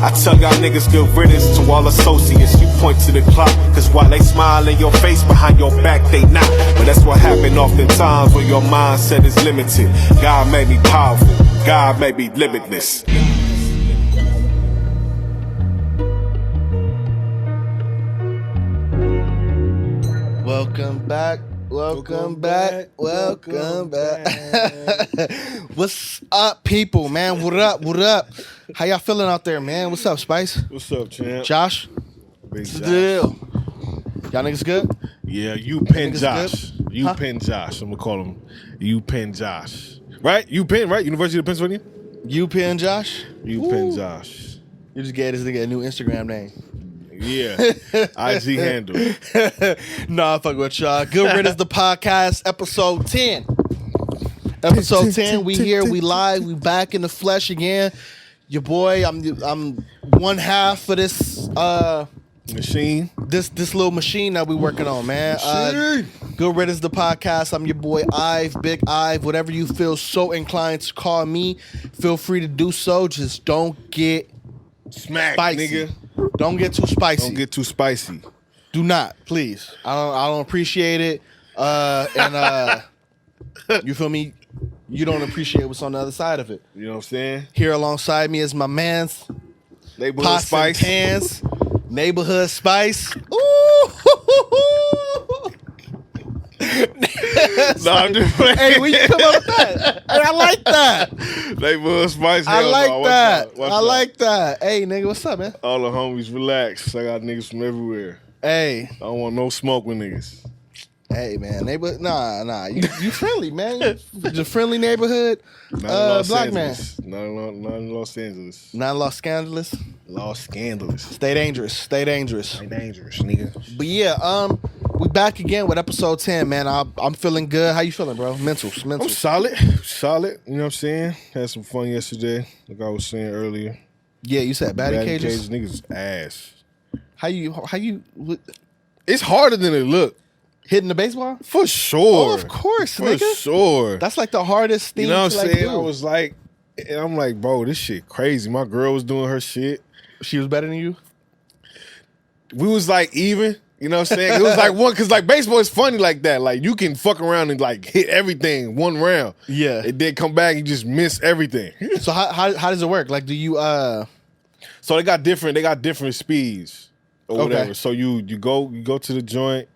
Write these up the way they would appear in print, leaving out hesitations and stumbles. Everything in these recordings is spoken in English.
I tell y'all niggas good riddance to all associates. You point to the clock, cause while they smile in your face, behind your back they not. But that's what happen oftentimes when your mindset is limited. God made me powerful, God made me limitless. Welcome back. What's up, people, man? What up? How y'all feeling out there, man? What's up, Spice? What's up, champ? Josh? Big Josh. Still. Y'all niggas good? Yeah, you Penn Niggas Josh. good? You Huh? Penn Josh. I'm gonna call him You Penn Josh. Right? You Penn, right? University of Pennsylvania? You Penn Josh? You Penn Josh. You just gave this nigga a new Instagram name. Yeah. IG handle. Nah, fuck with y'all. Good Riddance, the podcast, episode 10. Episode 10, we here, we live, we back in the flesh again. Your boy, I'm one half of this Machine. this little machine that we working on, man. Good Riddance, the podcast. I'm your boy Ive, Big Ive. Whatever you feel so inclined to call me, feel free to do so. Just don't get Smack, spicy. nigga. Don't get too spicy. Don't get too spicy. Do not, please. I don't appreciate it. And you feel me? You don't appreciate what's on the other side of it. You know what I'm saying? Here alongside me is my man's Neighborhood Pots and Spice. Pans, Neighborhood Spice. Ooh. No, I'm just playing. Hey, when you come up with that? Hey, I like that. Neighborhood Spice. I hell like no. Watch that. out. Watch I out. like that. Hey, nigga, what's up, man? All the homies, relax. I got niggas from everywhere. Hey, I don't want no smoke with niggas. hey, man, neighbor. Nah. You friendly, man. You a friendly neighborhood. Not in Los Black Angeles. Not in Los Angeles. Not Los Scandalous. Los Scandalous. Stay dangerous. They dangerous, nigga. But yeah, we back again with episode 10, man. I'm feeling good. How you feeling, bro? Mentals. I'm solid. You know what I'm saying? Had some fun yesterday, like I was saying earlier. Yeah, you said batting cages. Niggas ass. How you It's harder than it look. hitting the baseball? For sure. Oh, of course, For nigga. sure. That's like the hardest thing. You know what to I'm like saying? do. I was like, and I'm like, bro, this shit crazy. My girl was doing her shit. She was better than you. We was like even. You know what I'm saying? It was like one, because like baseball is funny like that. Like you can fuck around and like hit everything one round. Yeah. It did come back, you just miss everything. So how does it work? Like, do you So they got different speeds or Okay. whatever. So you go to the joint,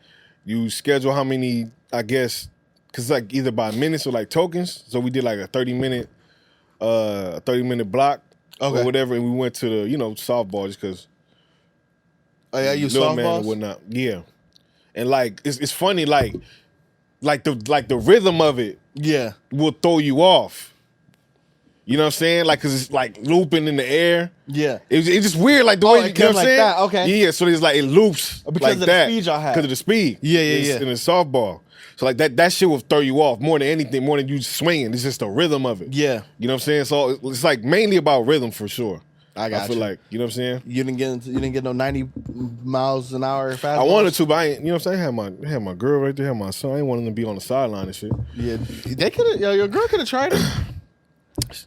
you schedule how many, I guess, because like either by minutes or like tokens. So we did like a 30-minute block Okay. or whatever, and we went to the softball just because. Oh yeah, you little man or softballs? whatnot. Yeah, and like it's funny like the rhythm of it Yeah. will throw you off. You know what I'm saying? Like, cause it's like looping in the air. Yeah. It's just weird, like the Oh, way it you know comes what I'm like saying. that, okay. Yeah, so it's like it loops Because like of the that speed y'all have. because of the speed. Yeah. In the softball. So like that shit will throw you off more than anything, more than you swinging. It's just the rhythm of it. Yeah. You know what I'm saying? So it's like mainly about rhythm for sure. I got feel you. like, you know what I'm saying? You didn't get no 90 miles an hour fastball. I wanted to, but I ain't, you know what I'm saying? I had my girl right there, had my son. I didn't want him to be on the sideline and shit. Yeah. They could have. Your girl could have tried it.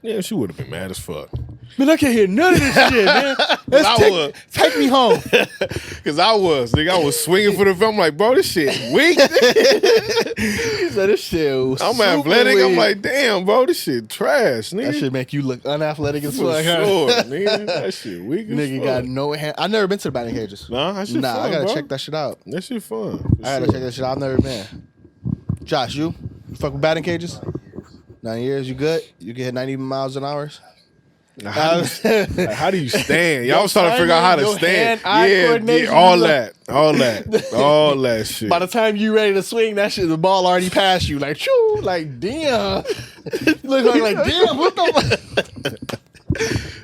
Yeah, she would have been mad as fuck. Man, I can't hear none of this shit, man. Take me home. Because I was swinging for the film. I'm like, bro, this shit weak. He said this shit was I'm super athletic. weak. I'm like, damn, bro, this shit trash, nigga. That shit make you look unathletic as for fuck. sure, nigga. That shit weak as Nigga fuck. got no hand. I've never been to the batting cages. Nah, that shit fun, I gotta bro. check that shit out. That shit fun. for I gotta sure. check that shit out. I've never been. Josh, you fuck with batting cages? 9 years, you good? You can hit 90 miles an hour? How do you stand? Y'all was trying to figure out how to your stand. hand-eye coordination, all you that shit. By the time you ready to swing, that shit, the ball already passed you. Like, shoo, like, damn. Look like damn, what the fuck?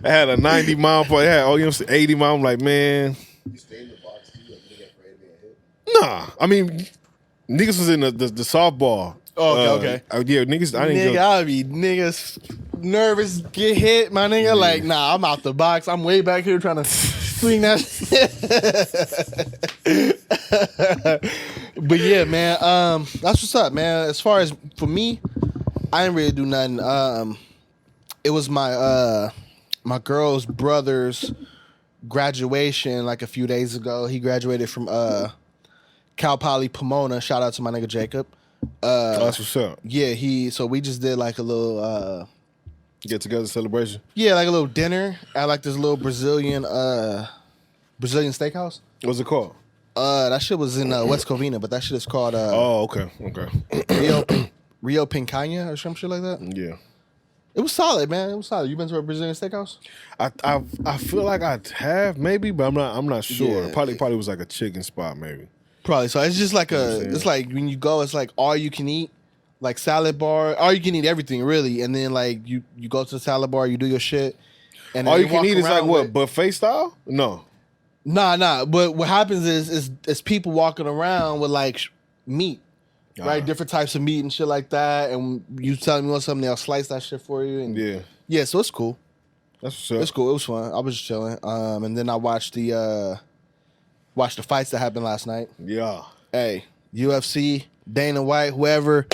I had a 90 mile per hour, 80 mile. I'm like, man. You stay in the box too, like nigga afraid of being hit. Nah. I mean, niggas was in the softball. Oh, okay. Yeah, niggas, I didn't Nigga, go. I be niggas nervous, get hit, my nigga. Like, nah, I'm out the box. I'm way back here trying to swing that shit. But yeah, man, that's what's up, man. As far as for me, I didn't really do nothing. It was my my girl's brother's graduation like a few days ago. He graduated from Cal Poly Pomona. Shout out to my nigga Jacob. That's what's up. Yeah, so we just did like a little Get together celebration. yeah, like a little dinner at like this little Brazilian steakhouse. What's it called? That shit was in West Covina, but that shit is called Oh, okay. Rio Picanha or some shit like that. Yeah. It was solid, man. It was solid. You been to a Brazilian steakhouse? I feel like I have maybe, but I'm not sure. Yeah. Probably was like a chicken spot maybe. Probably. So it's just like You know what I'm saying? it's like when you go, it's like all you can eat, like salad bar, all you can eat everything really, and then like you go to the salad bar, you do your shit, and then All you they can walk eat is like around what, with- buffet style? No. Nah. But what happens is people walking around with like meat, right? Different types of meat and shit like that, and you tell them you want something, they'll slice that shit for you, and Yeah. so it's cool. That's what's up. It's cool. It was fun. I was just chilling, and then I watched the fights that happened last night. Yeah. Hey, UFC, Dana White, whoever.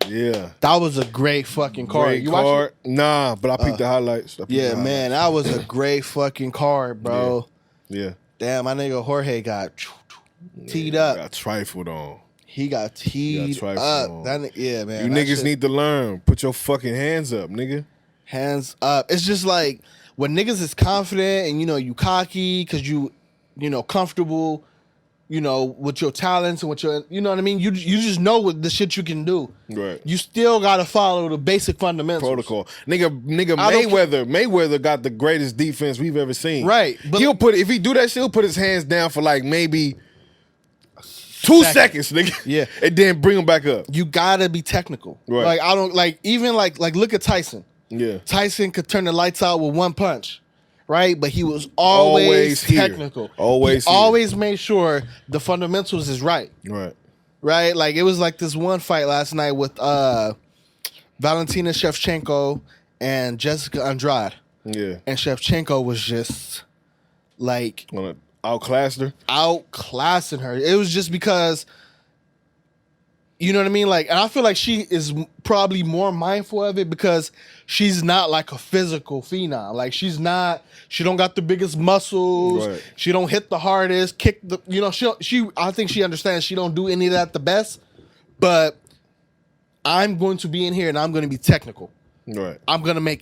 Yeah. That was a great fucking card. Great You watched card. it? Nah, but I peeped the highlights. Yeah, man, that was a great fucking card, bro. Yeah. Damn, my nigga Jorge got teed up. Got trifled on. He got teed trifled up. on. Man. You that niggas shit- need to learn. Put your fucking hands up, nigga. hands up. It's just like when niggas is confident and you cocky because you comfortable, with your talents and with your, you know what I mean? You just know what the shit you can do. Right. You still gotta follow the basic fundamentals. Protocol. Nigga I don't Mayweather got the greatest defense we've ever seen. Right, but- if he do that shit, he'll put his hands down for like maybe 2 seconds, nigga. Yeah. And then bring him back up. You gotta be technical. Right. Like I don't like even like look at Tyson. Yeah. Tyson could turn the lights out with one punch, right? But he was always here. technical. Always he here. always made sure the fundamentals is right. Right. Right? Like it was like this one fight last night with Valentina Shevchenko and Jessica Andrade. Yeah. And Shevchenko was just like Wanna outclass her? outclassing her. It was just because, you know what I mean? Like, and I feel like she is probably more mindful of it because she's not like a physical phenom. Like she don't got the biggest muscles. Right. She don't hit the hardest, kick the, I think she understands she don't do any of that the best, but I'm going to be in here and I'm going to be technical. Right. I'm gonna make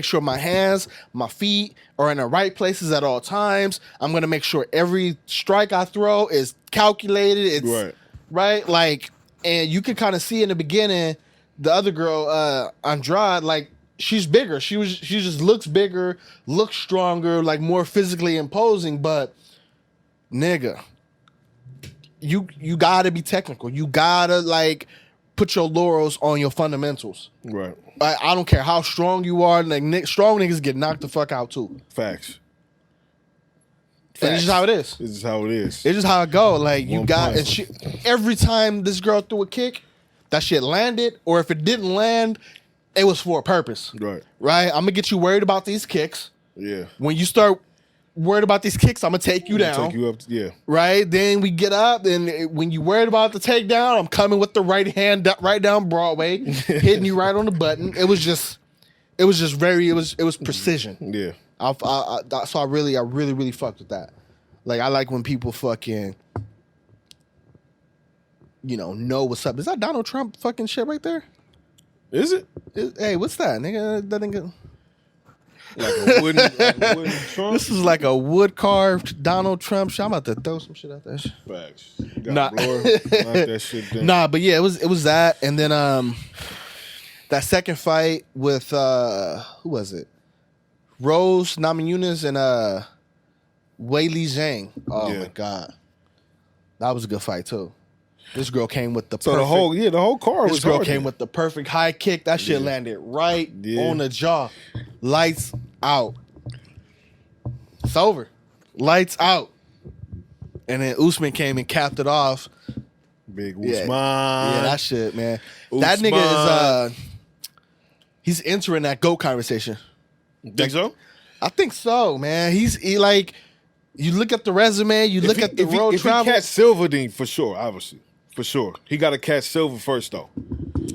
sure my hands, my feet are in the right places at all times. I'm gonna make sure every strike I throw is calculated. It's right. Like, and you can kind of see in the beginning, the other girl, Andrade, like she's bigger. She just looks bigger, looks stronger, like more physically imposing. But nigga, you gotta be technical. You gotta like put your laurels on your fundamentals. Right. I don't care how strong you are. Like strong niggas get knocked the fuck out too. Facts. And it's just how it is. This is how it is. It's just how it go. Like you One got punch. and she, every time this girl threw a kick, that shit landed. Or if it didn't land, it was for a purpose. Right. Right? I'm gonna get you worried about these kicks. Yeah. When you start worried about these kicks, I'm gonna take you down. Take you up. Yeah. Right? Then we get up, and when you worried about the takedown, I'm coming with the right hand right down Broadway, hitting you right on the button. It was precision. Yeah. So I really fucked with that. Like I like when people fucking, know what's up. Is that Donald Trump fucking shit right there? Is it? Hey, what's that, nigga? That nigga. Like a wooden trunk? This is like a wood carved Donald Trump shit. I'm about to throw some shit out there. Facts. Nah. Knock that shit down. Nah, but yeah, it was that, and then that second fight with who was it? Rose Namajunas and Weili Zhang. Oh Yeah. my god, that was a good fight too. This girl came with the So perfect, the whole card this was girl hard. came with the perfect high kick. That shit landed right on the jaw. Lights out. It's over. Lights out. And then Usman came and capped it off. Big Yeah. Usman. Yeah, that shit, man. That Usman. nigga is he's entering that GOAT conversation. Think so? I think so, man. He like, you look at the resume, you look at the road if travel. he catch Silver, then for sure, obviously. For sure. He got to catch Silver first, though.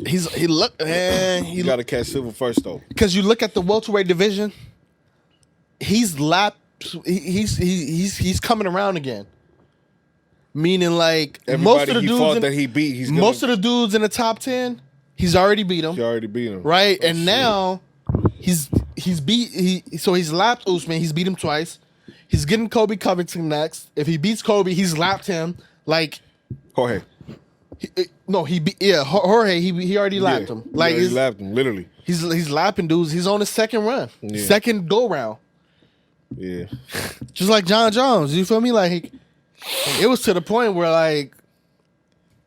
He look, man. He got to catch Silver first, though. Because you look at the welterweight division, he's lapped he's coming around again. Meaning, like, most Everybody of the he dudes fought in, that he beat, he's gonna, most of the dudes in the top 10, he's already beat them. he already beat him. Right? Oh, and shit. now he's lapped Usman, he's beat him twice. He's getting Kobe Covington next. If he beats Kobe, he's lapped him. Like, Jorge. Jorge, he already lapped him. Like, he lapped him, literally. he's lapping dudes. He's on his second run. Yeah. Second go round. Yeah. Just like John Jones. You feel me? Like, it was to the point where, like,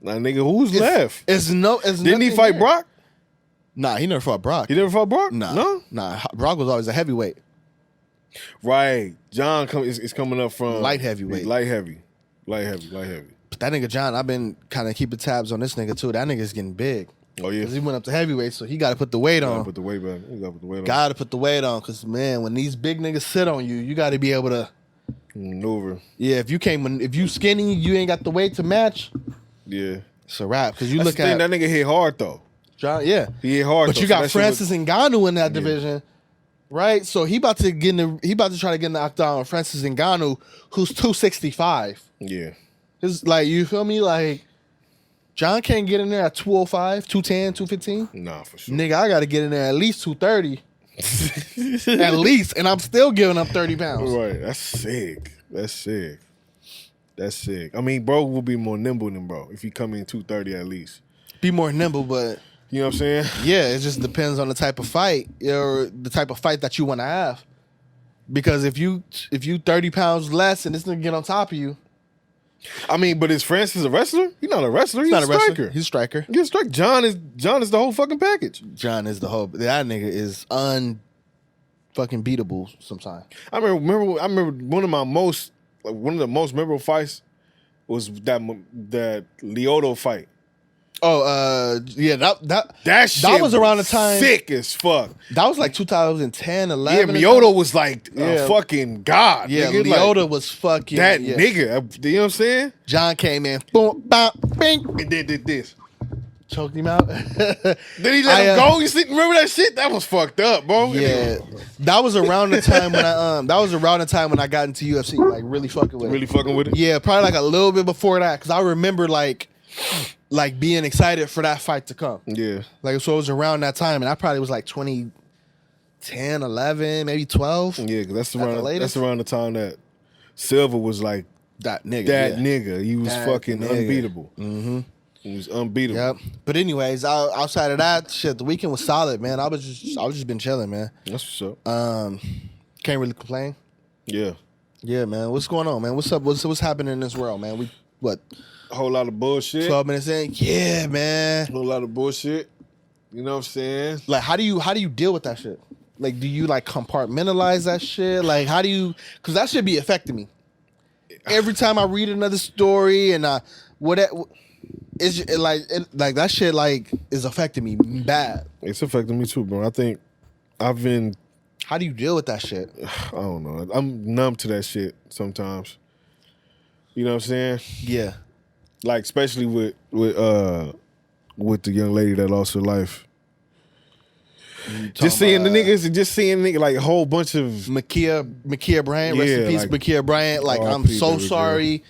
Nah, nigga, who's left? Didn't he fight Brock? Nah, he never fought Brock. He never fought Brock? Nah. Brock was always a heavyweight. Right. John is coming up from Light heavyweight. Light heavy. But that nigga John, I've been kind of keeping tabs on this nigga too. That nigga's getting big. Oh yeah. Because he went up to heavyweight, so he got to put the weight on. Put the weight back. You gotta put the weight on. Got to put the weight on, because, man, when these big niggas sit on you, you got to be able to. Maneuver. Yeah, if you skinny, you ain't got the weight to match. Yeah. It's a wrap. Because you That's look the thing, at that nigga hit hard though. John, yeah, He hit hard. but though, you so got that shit Francis was- Ngannou in that division, right? So he about to try to get in the octagon with Francis Ngannou, who's 265. Yeah. It's like, you feel me? Like, John can't get in there at 205, 210, 215. Nah, for sure. Nigga, I got to get in there at least 230. At least, and I'm still giving up 30 pounds. Right. That's sick. I mean, bro will be more nimble than bro if he come in 230 at least. Be more nimble, but You know what I'm saying? yeah, it just depends on the type of fight or the type of fight that you want to have. Because if you 30 pounds less and this nigga get on top of you, I mean, but is Francis a wrestler? He's not a wrestler. He's not a a wrestler. striker. He's a striker. He's a striker. John is the whole fucking package. John is the whole. That nigga is fucking beatable sometimes. I remember one of the most memorable fights was that Lyoto fight. Oh, yeah, That shit was around the time. sick as fuck. That was like 2010, Yeah, 11. Lyoto was like Yeah. a fucking god. Yeah, nigga. Lyoto Like, was fucking that yeah. nigga. You know what I'm saying? John came in, boom, bop, bing, And did this. choked him out. Then he let him go. You see, remember that shit? That was fucked up, bro. Yeah, that was around the time when I got into UFC, like really fucking with it. Really fucking with it. Yeah, probably like a little bit before that, because I remember like being excited for that fight to come. Yeah. Like, so it was around that time, and I probably was like 2010, 11, maybe 12. Yeah, because At the latest? that's around the time that Silva was like That nigga. that yeah. nigga. He was That fucking nigga. unbeatable. Mm-hmm. He was unbeatable. Yep. But anyways, outside of that, shit, the weekend was solid, man. I was just been chilling, man. That's what's up. Can't really complain. Yeah. Yeah, man. What's going on, man? What's up? What's happening in this world, man? We what? A whole lot of bullshit. 12 minutes in? Yeah, man. A whole lot of bullshit. You know what I'm saying? Like, how do you deal with that shit? Like, do you like compartmentalize that shit? Like, how do you? Because that should be affecting me. Every time I read another story and it's like that shit like is affecting me bad. It's affecting me too, bro. I think I've been, How do you deal with that shit? I don't know. I'm numb to that shit sometimes. You know what I'm saying? Yeah. Like, especially with the young lady that lost her life. Just seeing the niggas and just seeing nigga like a whole bunch of Makia Bryant, rest in Yeah, peace, like, Makia Bryant. Like, I'm R.I.P. so baby girl. sorry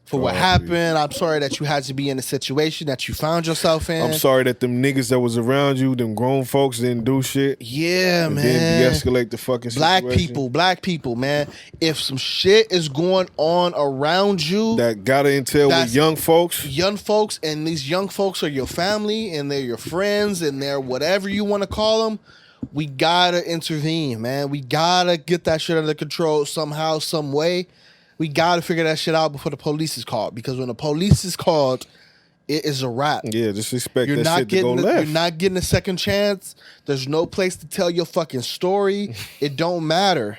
for what R.I.P. happened. I'm sorry that you had to be in the situation that you found yourself in. I'm sorry that them niggas that was around you, them grown folks didn't do shit. Yeah, And man. then de-escalate the fucking situation. Black people, man. If some shit is going on around you, That gotta intel That's- with young folks. young folks, and these young folks are your family and they're your friends and they're whatever you want to call them, we gotta intervene, man. We gotta get that shit under control somehow, some way. We gotta figure that shit out before the police is called, because when the police is called, it is a wrap. Yeah, just expect You're that not shit to go getting left. you're not getting a second chance. There's no place to tell your fucking story. It don't matter.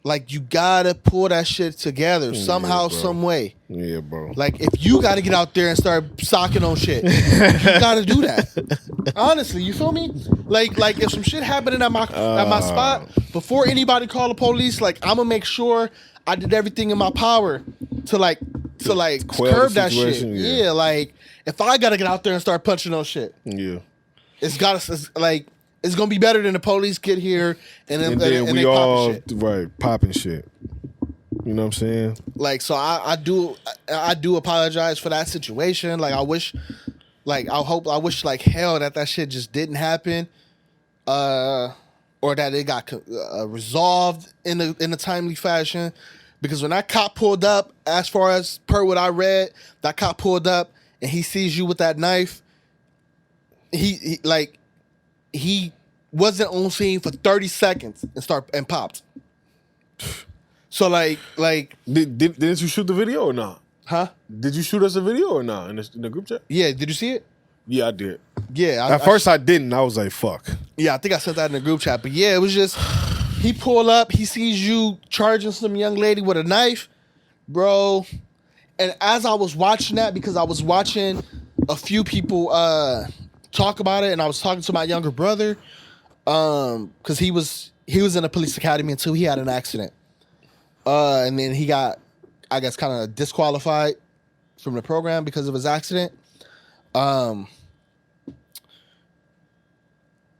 Like, you gotta pull that shit together somehow, bro. some way. Yeah, bro. Like, if you gotta get out there and start socking on shit, you gotta do that. Honestly, you feel me? Like if some shit happening at my spot, before anybody call the police, like, I'm gonna make sure I did everything in my power to quell curb the that shit. situation, yeah. Like, if I gotta get out there and start punching on shit, Yeah. it's gotta, like, it's gonna be better than the police get here and And then then they we popping all shit. right popping shit. You know what I'm saying? Like, so I do apologize for that situation. Like, I wish like hell that shit just didn't happen, or that it got resolved in a timely fashion. Because when that cop pulled up, as far as per what I read, that cop pulled up and he sees you with that knife. He wasn't on scene for 30 seconds and popped. So like Didn't you shoot the video or not? huh? Did you shoot us a video or not in the group chat? Yeah, did you see it? Yeah, I did. Yeah. At first I didn't. I was like, fuck. Yeah, I think I sent that in the group chat. But yeah, it was just, he pulled up, he sees you charging some young lady with a knife, bro. And as I was watching that, because I was watching a few people talk about it, and I was talking to my younger brother, because he was in a police academy until he had an accident. And then he got, I guess, kind of disqualified from the program because of his accident. And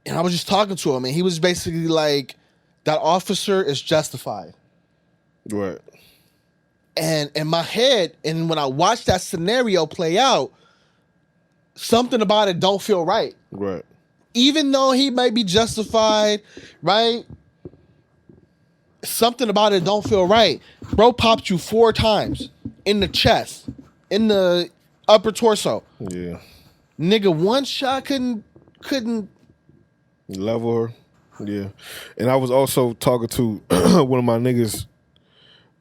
I was just talking to him, and he was basically like, that officer is justified. Right. And in my head, and when I watched that scenario play out, something about it don't feel right. Right. Even though he may be justified, right? Something about it don't feel right. Bro popped you 4 times in the chest, in the upper torso. Yeah. Nigga, one shot couldn't Level her. Yeah. And I was also talking to one of my niggas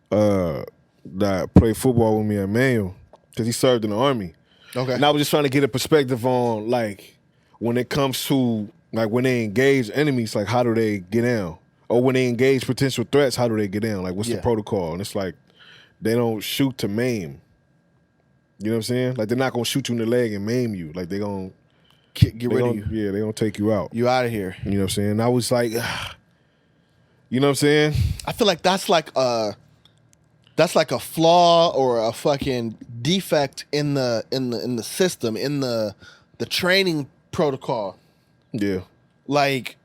that played football with me at Manual, because he served in the Army. Okay. And I was just trying to get a perspective on, like, when it comes to, like, when they engage enemies, like, how do they get down? Or when they engage potential threats, how do they get down? Like, what's the protocol? And it's like, they don't shoot to maim. You know what I'm saying? Like, they're not going to shoot you in the leg and maim you. Like, they're going to get rid of you. Yeah, they're going to take you out. You out of here. You know what I'm saying? I was like, you know what I'm saying? I feel like that's like a flaw or a fucking defect in the system, in the training protocol. Yeah. Like,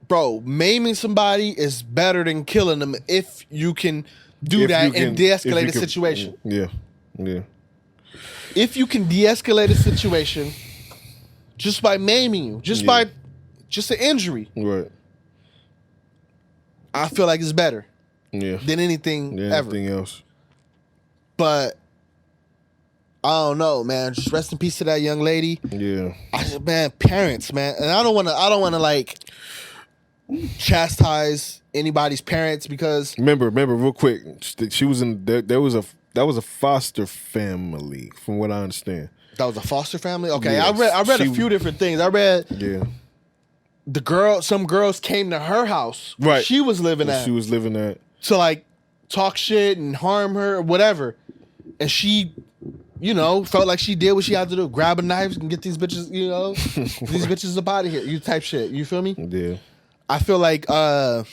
bro, maiming somebody is better than killing them if you can do that and de-escalate a situation. Yeah. Yeah. If you can de-escalate a situation just by maiming you, just by an injury, Right. I feel like it's better Yeah. than anything ever. Anything else. But I don't know, man. Just rest in peace to that young lady. Yeah. Parents, man. And I don't want to like chastise anybody's parents, because Remember, real quick, she was in that was a foster family, from what I understand. that was a foster family. Okay, Yeah, I read a few different things. I read Yeah. some girls came to her house, Right. she was living at, She was living at. to like talk shit and harm her or whatever, and she, felt like she did what she had to do, grab a knife and get these bitches, these bitches up out of here, you type shit. You feel me? Yeah. I feel like I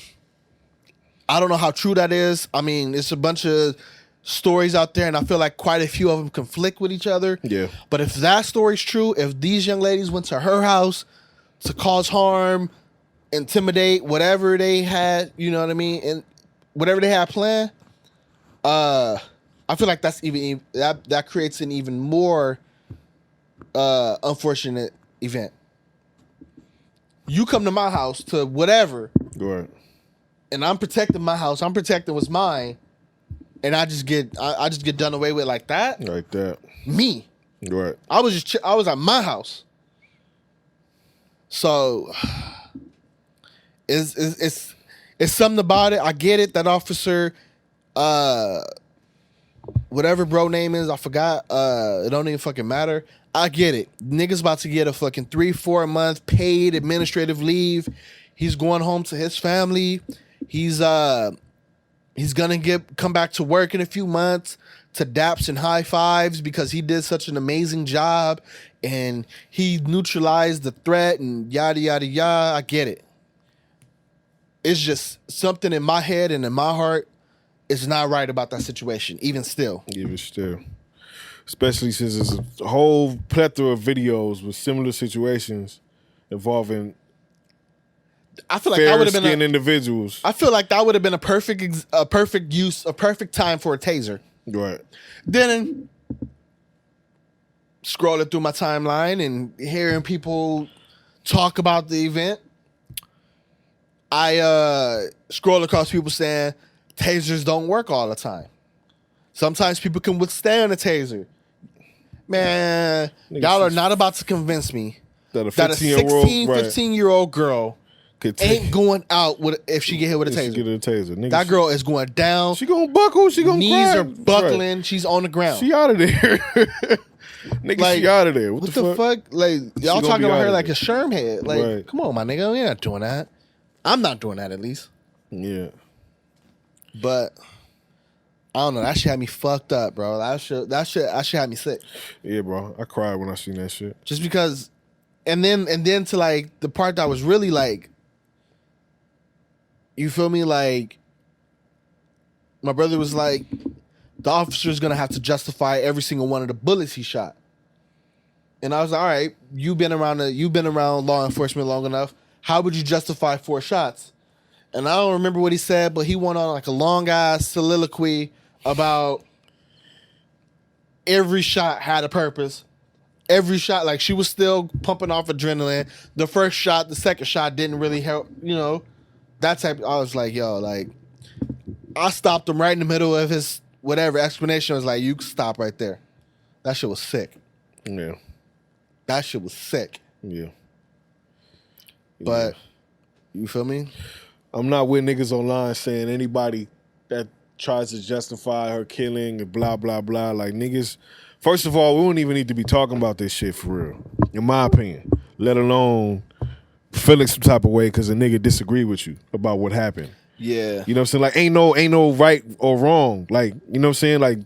don't know how true that is. I mean, it's a bunch of stories out there, and I feel like quite a few of them conflict with each other. Yeah. But if that story's true, if these young ladies went to her house to cause harm, intimidate, whatever they had, you know what I mean, and whatever they had planned, I feel like that's that creates an even more unfortunate event. You come to my house to whatever, Right. and I'm protecting my house. I'm protecting what's mine, and I just get done away with like that. Like that. Me, Right. I was at my house. So it's something about it. I get it. That officer, whatever bro name is, I forgot. It don't even fucking matter. I get it. Nigga's about to get a fucking 3-4 month paid administrative leave. He's going home to his family. He's gonna come back to work in a few months to daps and high fives because he did such an amazing job and he neutralized the threat and yada yada yada. I get it. It's just something in my head and in my heart is not right about that situation, even still. Even still. Especially since there's a whole plethora of videos with similar situations involving I feel like that would have been fair-skinned individuals. I feel like that would have been a perfect time for a taser. Right. Then scrolling through my timeline and hearing people talk about the event, I scroll across people saying tasers don't work all the time. Sometimes people can withstand a taser. Man, y'all are not about to convince me that a 15-year-old girl ain't going out with if she get hit with a taser. Get a taser. Nigga, that girl is going down. She gonna buckle. She gonna knees cry. are buckling. Right. She's on the ground. She out of there. Nigga, like, she out of there. What the fuck? Like y'all talking about her like a sherm head. Like, come on, my nigga. You're not doing that. I'm not doing that at least. Yeah. But I don't know. That shit had me fucked up, bro. That shit had me sick. Yeah, bro. I cried when I seen that shit. Just because, and then to like the part that was really like, you feel me? Like, my brother was like, the officer's gonna have to justify every single one of the bullets he shot. And I was like, all right, you've been around law enforcement long enough. How would you justify 4 shots? And I don't remember what he said, but he went on like a long ass soliloquy about every shot had a purpose. Every shot, like she was still pumping off adrenaline. The first shot, the second shot didn't really help, that type. I was like, yo, like, I stopped him right in the middle of his whatever explanation. I was like, you can stop right there. That shit was sick. Yeah. That shit was sick. Yeah. But, you feel me? I'm not with niggas online saying anybody that tries to justify her killing and blah, blah, blah. Like, niggas, first of all, we don't even need to be talking about this shit for real, in my opinion, let alone feeling some type of way because a nigga disagreed with you about what happened. Yeah. You know what I'm saying? Like, ain't no right or wrong. Like, you know what I'm saying? Like,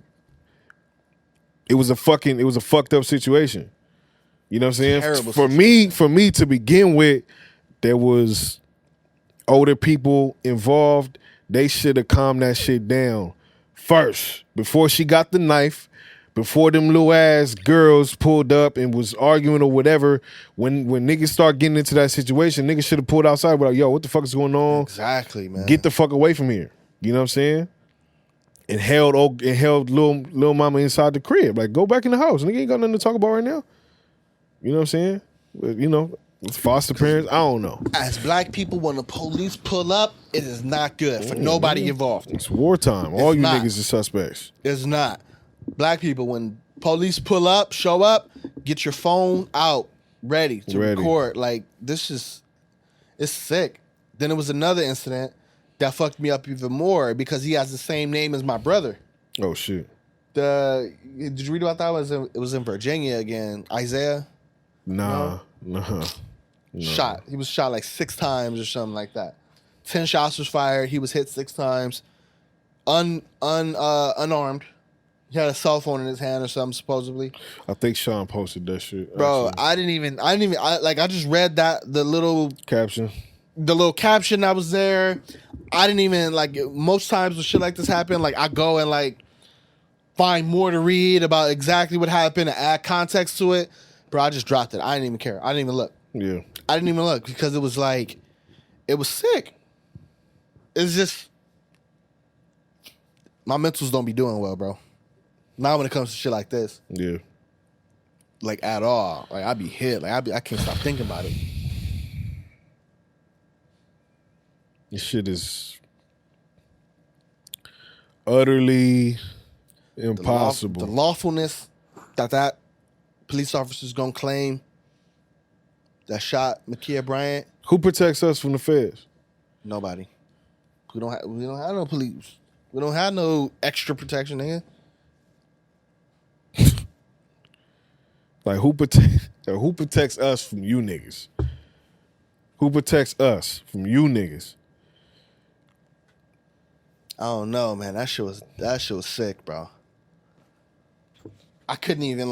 it was a fucked up situation. You know what I'm saying? Terrible for me to begin with, there was older people involved. They should have calmed that shit down first before she got the knife, before them little ass girls pulled up and was arguing or whatever. When niggas start getting into that situation, niggas should have pulled outside. But like, yo, what the fuck is going on? Exactly, man. Get the fuck away from here. You know what I'm saying? And held little mama inside the crib. Like, go back in the house. Nigga ain't got nothing to talk about right now. You know what I'm saying? It's foster parents. I don't know. As black people, when the police pull up, it is not good for nobody involved. It's wartime. All you niggas are suspects. It's not. Black people, when police pull up, show up, get your phone out, ready to record. Like, it's sick. Then there was another incident that fucked me up even more because he has the same name as my brother. Oh, shit. Did you read about that? It was in Virginia again. Isaiah? Nah. Shot. He was shot like 6 times or something like that. 10 shots was fired. He was hit 6 times. Unarmed. He had a cell phone in his hand or something, supposedly. I think Sean posted that shit. Bro, actually. I just read the little caption that was there. I didn't even, most times when shit like this happen, I go and, find more to read about exactly what happened and add context to it. Bro, I just dropped it. I didn't even care. I didn't even look. Yeah. I didn't even look because it was it was sick. It's just, my mentals don't be doing well, bro. Not when it comes to shit like this. Yeah. At all. I be hit. I can't stop thinking about it. This shit is utterly impossible. The lawfulness that police officer's gonna claim that shot Ma'Khia Bryant. Who protects us from the feds? Nobody. We don't have no police. We don't have no extra protection, nigga. Who protects us from you niggas? Who protects us from you niggas? I don't know, man. That shit was sick, bro. I couldn't even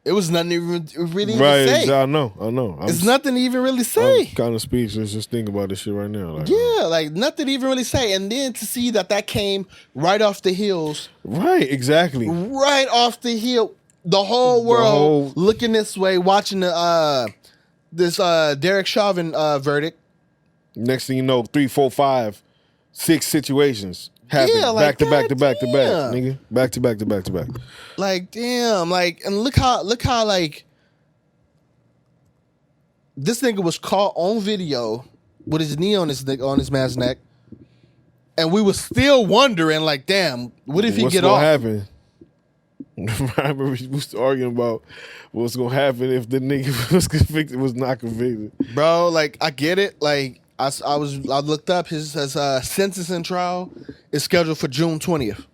it was nothing even really to say. I know. It's nothing to even really say. I'm kind of speechless just thinking about this shit right now. Nothing to even really say. And then to see that came right off the heels. Right, exactly. Right off the heel. The whole world looking this way, watching this Derek Chauvin verdict. Next thing you know, 3, 4, 5, 6 situations happen back to back, nigga. Back to back. Like, damn, like, and look how like this nigga was caught on video with his knee on his man's neck, and we were still wondering, like, damn, what if he get off? What's gonna happen? I remember we was arguing about what's gonna happen if the nigga was convicted, was not convicted. Bro, like, I get it. Like, I looked up his sentencing trial is scheduled for June 20th,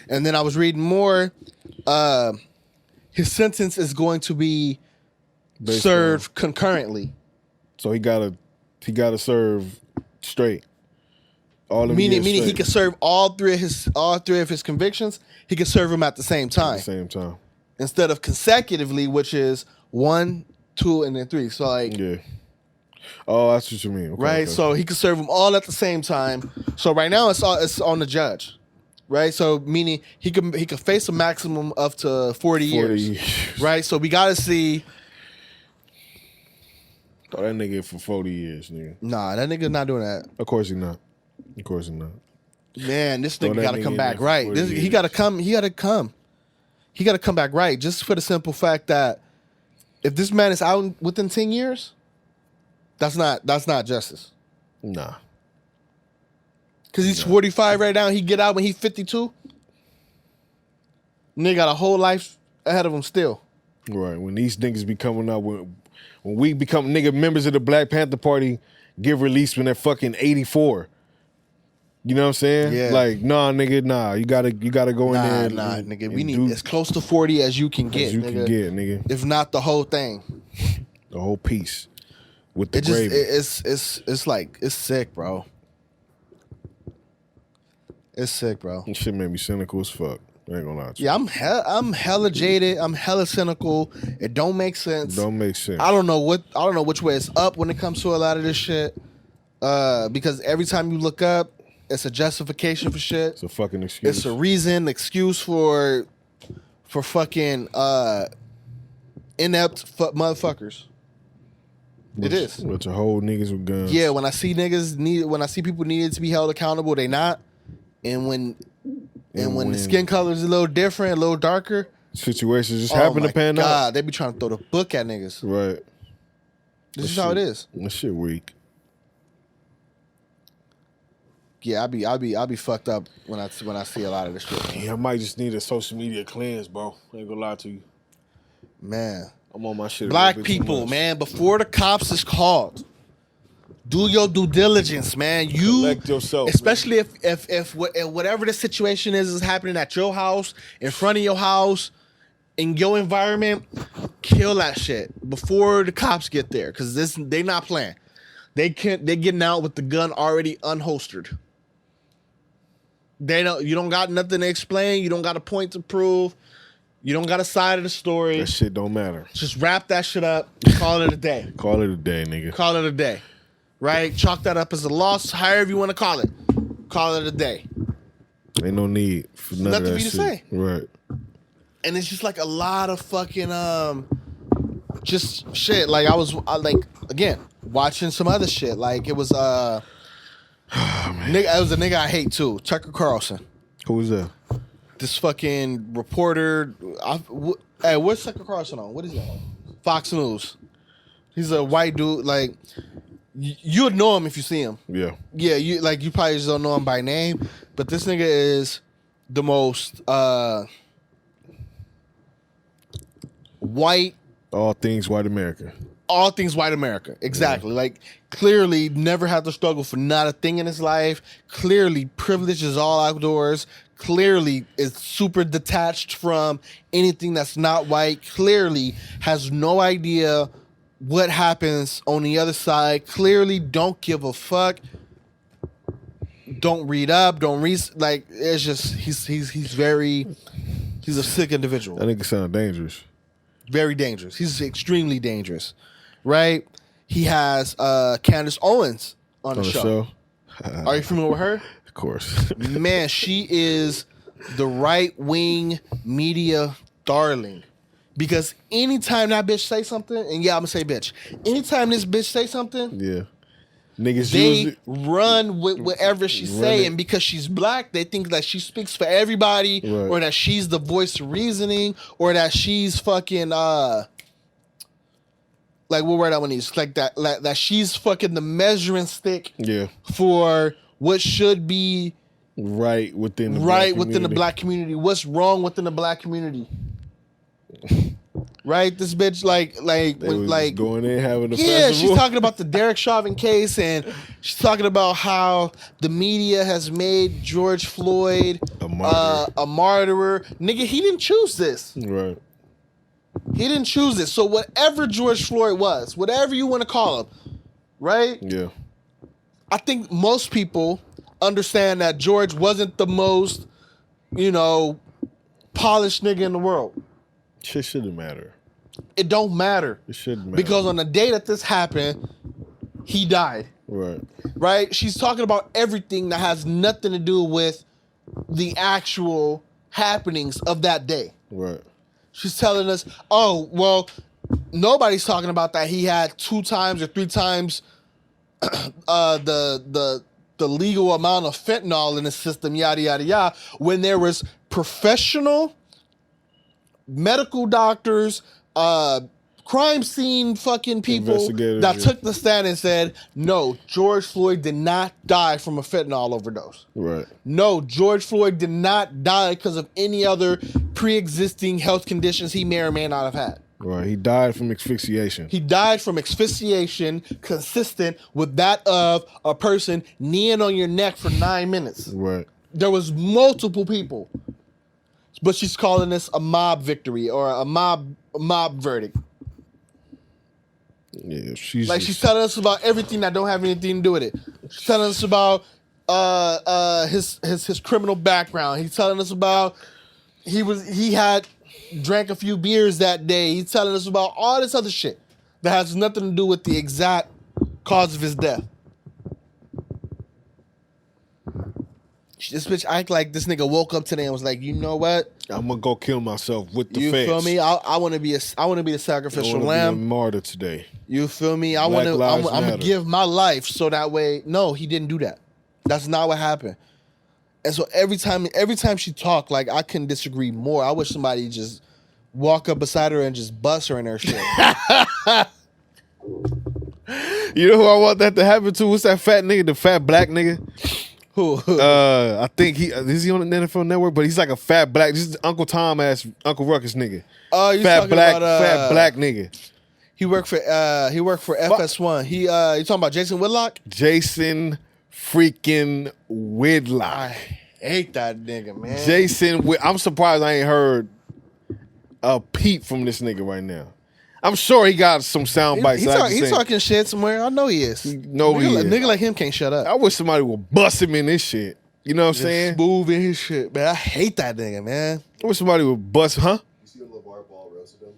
and then I was reading more. His sentence is going to be served concurrently. So he gotta serve straight. Meaning he could serve all three of his convictions. He could serve them at the same time. Instead of consecutively, which is 1, 2, and then 3. So like, yeah. Oh, that's what you mean. Okay, right. okay. So he could serve them all at the same time. So right now it's on the judge. Right. So meaning he could face a maximum up to 40 years. Right. So we gotta see. Thought that nigga for 40 years, nigga. Nah, that nigga's not doing that. Of course he not. Man, this nigga gotta come back right. He gotta come back right. Just for the simple fact that if this man is out within 10 years, that's not justice. Nah. Cause he's 45 right now. He get out when he's 52. Nigga got a whole life ahead of him still. Right. When these niggas be coming out when we become nigga members of the Black Panther Party, get released when they're fucking 84. You know what I'm saying? Yeah. Like, nah, nigga, nah. You gotta go in there. Nah, nigga. We need as close to 40 as you can get. Nigga. If not the whole thing. The whole piece. With the gravy. It's like, it's sick, bro. It's sick, bro. This shit made me cynical as fuck. I ain't gonna lie to you. Yeah, I'm hella jaded. I'm hella cynical. It don't make sense. Don't make sense. I don't know which way it's up when it comes to a lot of this shit. Because every time you look up, it's a justification for shit. It's a fucking excuse. It's a reason, excuse for fucking inept motherfuckers. It is. Bunch of whole niggas with guns. Yeah, when I see people needed to be held accountable, they not. And when the skin color is a little different, a little darker, situations just happen to pan out. They be trying to throw the book at niggas. Right. This is how it is. That shit weak. Yeah, I'll be fucked up when I see a lot of this shit. Yeah, I might just need a social media cleanse, bro. I ain't gonna lie to you. Man. I'm on my shit. Black people, man, before the cops is called, do your due diligence, man. You collect yourself, especially if whatever the situation is happening at your house, in front of your house, in your environment, kill that shit before the cops get there, because they not playing. They're getting out with the gun already unholstered. You don't got nothing to explain. You don't got a point to prove. You don't got a side of the story. That shit don't matter. Just wrap that shit up. Call it a day. Call it a day, nigga. Call it a day. Right? Chalk that up as a loss, however you want to call it. Call it a day. Ain't no need for none of that shit. Nothing for you to say. Right. And it's just like a lot of fucking just shit. Like I was again watching some other shit. Like it was it was a nigga I hate too, Tucker Carlson. Who was that? This fucking reporter. Hey, what's Tucker Carlson on? What is that? Fox News. He's a white dude. Like you would know him if you see him. Yeah. Yeah. You probably just don't know him by name, but this nigga is the most white. All things white America. All things white America. Exactly. Yeah. Like, clearly never had to struggle for not a thing in his life. Clearly privilege is all outdoors. Clearly is super detached from anything that's not white. Clearly has no idea what happens on the other side. Clearly don't give a fuck. Don't read up. Don't read. Like, it's just, he's a sick individual. That nigga sound dangerous. Very dangerous. He's extremely dangerous. Right? He has Candace Owens on the show. Are you familiar with her? Of course. Man, she is the right wing media darling. Because anytime that bitch say something, and yeah, I'm gonna say bitch. Anytime this bitch say something, Yeah. Niggas they run with whatever she say, and because she's black, they think that she speaks for everybody, Right. or that she's the voice of reasoning, or that she's fucking like what word I want to use? Like that she's fucking the measuring stick for what should be right within the black community. What's wrong within the black community? Right, this bitch like going in having a yeah, festival. she's talking about the Derek Chauvin case, and she's talking about how the media has made George Floyd a martyrer. Nigga, he didn't choose this. Right. He didn't choose this. So whatever George Floyd was, whatever you want to call him, right? Yeah. I think most people understand that George wasn't the most, polished nigga in the world. Shit shouldn't matter. It don't matter. It shouldn't matter. Because on the day that this happened, he died. Right. Right? She's talking about everything that has nothing to do with the actual happenings of that day. Right. She's telling us, oh, well, nobody's talking about that he had 2 times or 3 times the legal amount of fentanyl in the system, yada, yada, yada, when there was professional medical doctors, crime scene fucking people that took the stand and said, no, George Floyd did not die from a fentanyl overdose. Right. No, George Floyd did not die because of any other pre-existing health conditions he may or may not have had. Right. He died from asphyxiation. He died from asphyxiation consistent with that of a person kneeling on your neck for 9 minutes. Right. There was multiple people. But she's calling this a mob victory or a mob verdict. Yeah, she's telling us about everything that don't have anything to do with it. She's telling us about his criminal background. He's telling us about he had drank a few beers that day. He's telling us about all this other shit that has nothing to do with the exact cause of his death. This bitch act like this nigga woke up today and was like, you know what? I'm gonna go kill myself with the You feds. feel me? I want to be the sacrificial lamb. Be a martyr today. You feel me? I'm gonna give my life so that way. No, he didn't do that. That's not what happened. And so every time she talked, like I couldn't disagree more. I wish somebody just walk up beside her and just bust her in her shit. You know who I want that to happen to? What's that fat nigga? The fat black nigga. Who? I think is he on the NFL Network? But he's like a fat black, just Uncle Tom ass, Uncle Ruckus nigga. Oh, you fat talking black, about, fat black nigga. He worked for FS1. You talking about Jason Whitlock? Jason freaking Whitlock. I hate that nigga, man. Jason, I'm surprised I ain't heard a peep from this nigga right now. I'm sure he got some sound bites. He's talking shit somewhere. I know he is. Nigga like him can't shut up. I wish somebody would bust him in this shit. You know what I'm saying? Smooth in his shit, man. I hate that nigga, man. I wish somebody would bust, huh? You see when LeVar Ball roasted him?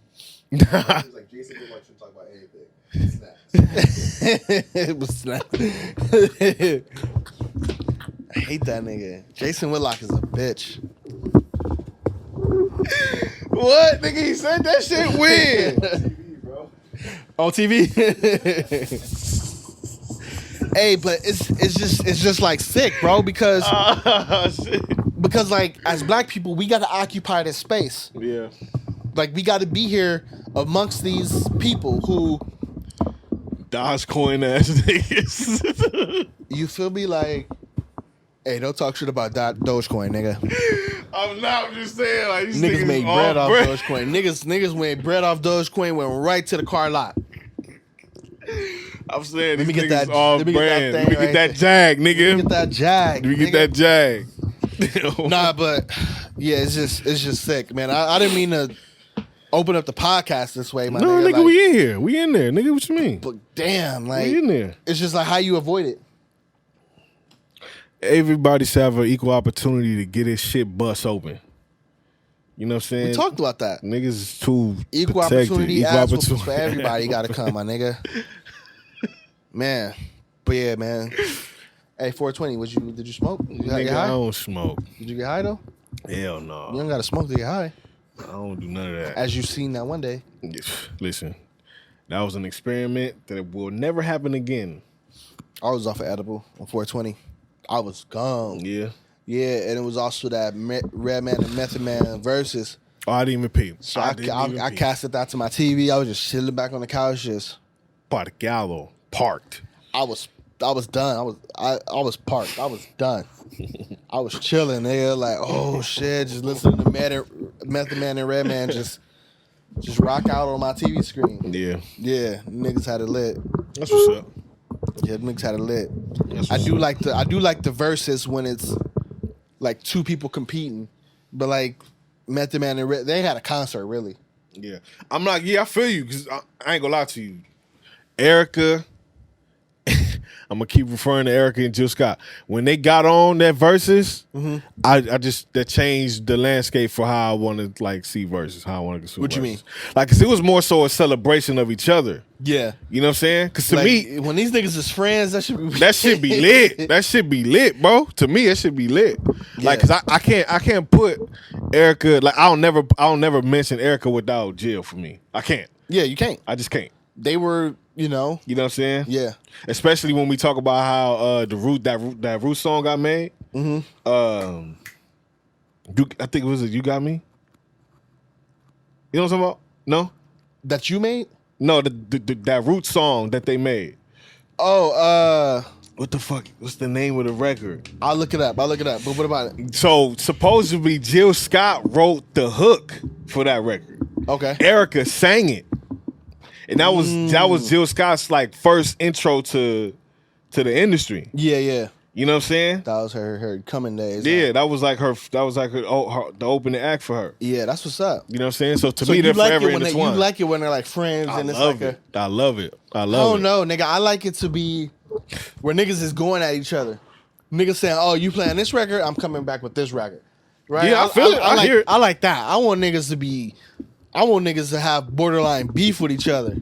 He was like, Jason Whitlock shouldn't talk about anything. Snaps. It was snap. I hate that nigga. Jason Whitlock is a bitch. What? Nigga, he said that shit when? TV, bro. On TV? Hey, but it's just like sick, bro, because like as black people, we gotta occupy this space. Yeah. Like we gotta be here amongst these people who Dogecoin ass niggas. you feel me? Like, hey, don't talk shit about Dogecoin, nigga. I'm not just saying, like, these Niggas made bread off bread. Dogecoin. Niggas made bread off Dogecoin, went right to the car lot. I'm saying, Let me these get niggas that- all let me get that brand. thing Let me get right that jag, nigga. Get that jag. Let me get nigga. that jag. Nah, but yeah, it's just sick, man. I didn't mean to open up the podcast this way, my No, nigga. nigga, Like, we in here. We in there, nigga. What you mean? but damn, like We in there. it's just like how you avoid it. Everybody should have an equal opportunity to get his shit bust open. You know what I'm saying? We talked about that. Niggas is too Equal protected. opportunity, Equal ass whoopings opportunity. for everybody got to come, my nigga. Man, but yeah, man. Hey, 420, did you smoke? Did you get Nigga, I high? don't smoke. Did you get high though? Hell You no. don't gotta smoke to get high. I don't do none of that. As you seen that one day. Listen, that was an experiment that will never happen again. I was off of edible on 420. I was gone. Yeah. Yeah, and it was also that Redman and Verzuz Verzuz. Oh, I didn't even peep. So I casted that to my TV. I was just chilling back on the couch, just Parcalo. Parked. I was done. I was parked. I was done. I was chilling there, like, oh shit, just listening to Method Man and Redman just rock out on my TV screen. Yeah. Yeah, niggas had it lit. That's what's up. Yeah, niggas had it lit. I do like the verses when it's like two people competing, but like Method Man and Red, they had a concert really. Yeah. I feel you, because I ain't gonna lie to you. Erica, I'm gonna keep referring to Erica and Jill Scott. When they got on that verses, I just that changed the landscape for how I want to like see verses, how I want to consume. What you verses. mean? Like, 'cause it was more so a celebration of each other. Yeah, You know what I'm saying? Because to like, me, when these niggas is friends, that should be that should be lit. That should be lit, bro. To me, it should be lit. Like, 'cause I can't put Erica, like, I'll never mention Erica without Jill for me. I can't. Yeah, you can't. I just can't. They were, You know what I'm saying? yeah. Especially when we talk about how that root song got made. I think it was You Got Me. You know what I'm talking about? No, That you made? no, that root song that they made. Oh, What the fuck? What's the name of the record? I'll look it up. But what about it? So supposedly Jill Scott wrote the hook for that record. Okay. Erica sang it, and that was Jill Scott's like first intro to the industry. Yeah. You know what I'm saying? That was her coming days. Yeah, that was like her the opening act for her. Yeah, that's what's up. You know what I'm saying? So to So me, you they're like forever it when you intertwined. like it when they're like friends I and it's love like it. I love it. I I love don't it. know, nigga. I like it to be where niggas is going at each other. Niggas saying, "Oh, you playing this record? I'm coming back with this record." Right? Yeah, I feel it. I hear it. I like that. I want niggas to have borderline beef with each other.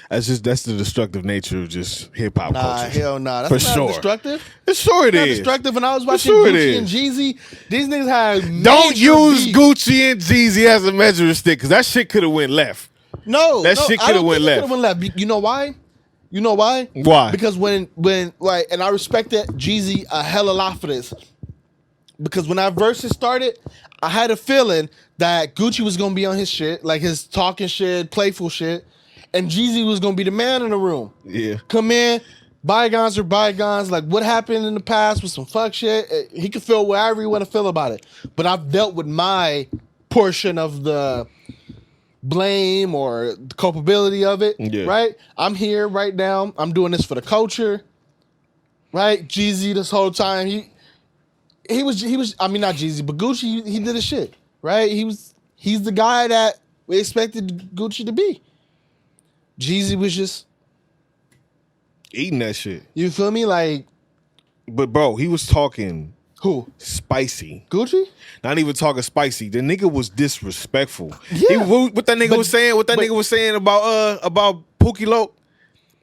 That's the destructive nature of just hip hop Nah, culture. hell nah. For That's not sure. destructive. It's sure it Not is. destructive. When I was watching sure it Gucci and is. Jeezy, these niggas had Don't major use beef. Gucci and Jeezy as a measuring stick, because that shit could have went left. No, That no, shit I coulda don't went think it left. coulda went left. You know why? You know why? Why? Because when like, and I respected Jeezy a hell of a lot for this. Because when that verses started, I had a feeling that Gucci was gonna be on his shit, like his talking shit, playful shit, and Jeezy was gonna be the man in the room. Yeah. Come in, bygones are bygones. Like what happened in the past was some fuck shit. He could feel wherever he want to feel about it. But I've dealt with my portion of the blame or the culpability of it. Yeah. Right? I'm here right now. I'm doing this for the culture. Right? Jeezy this whole time. He was I mean not Jeezy, but Gucci, he did his shit. Right? He's the guy that we expected Gucci to be. Jeezy was just Eating that shit. You feel me? Like But bro, he was talking who? spicy. Gucci? Not even talking spicy. The nigga was disrespectful. Yeah. What that nigga was saying? What that nigga was saying about Pookie Loke?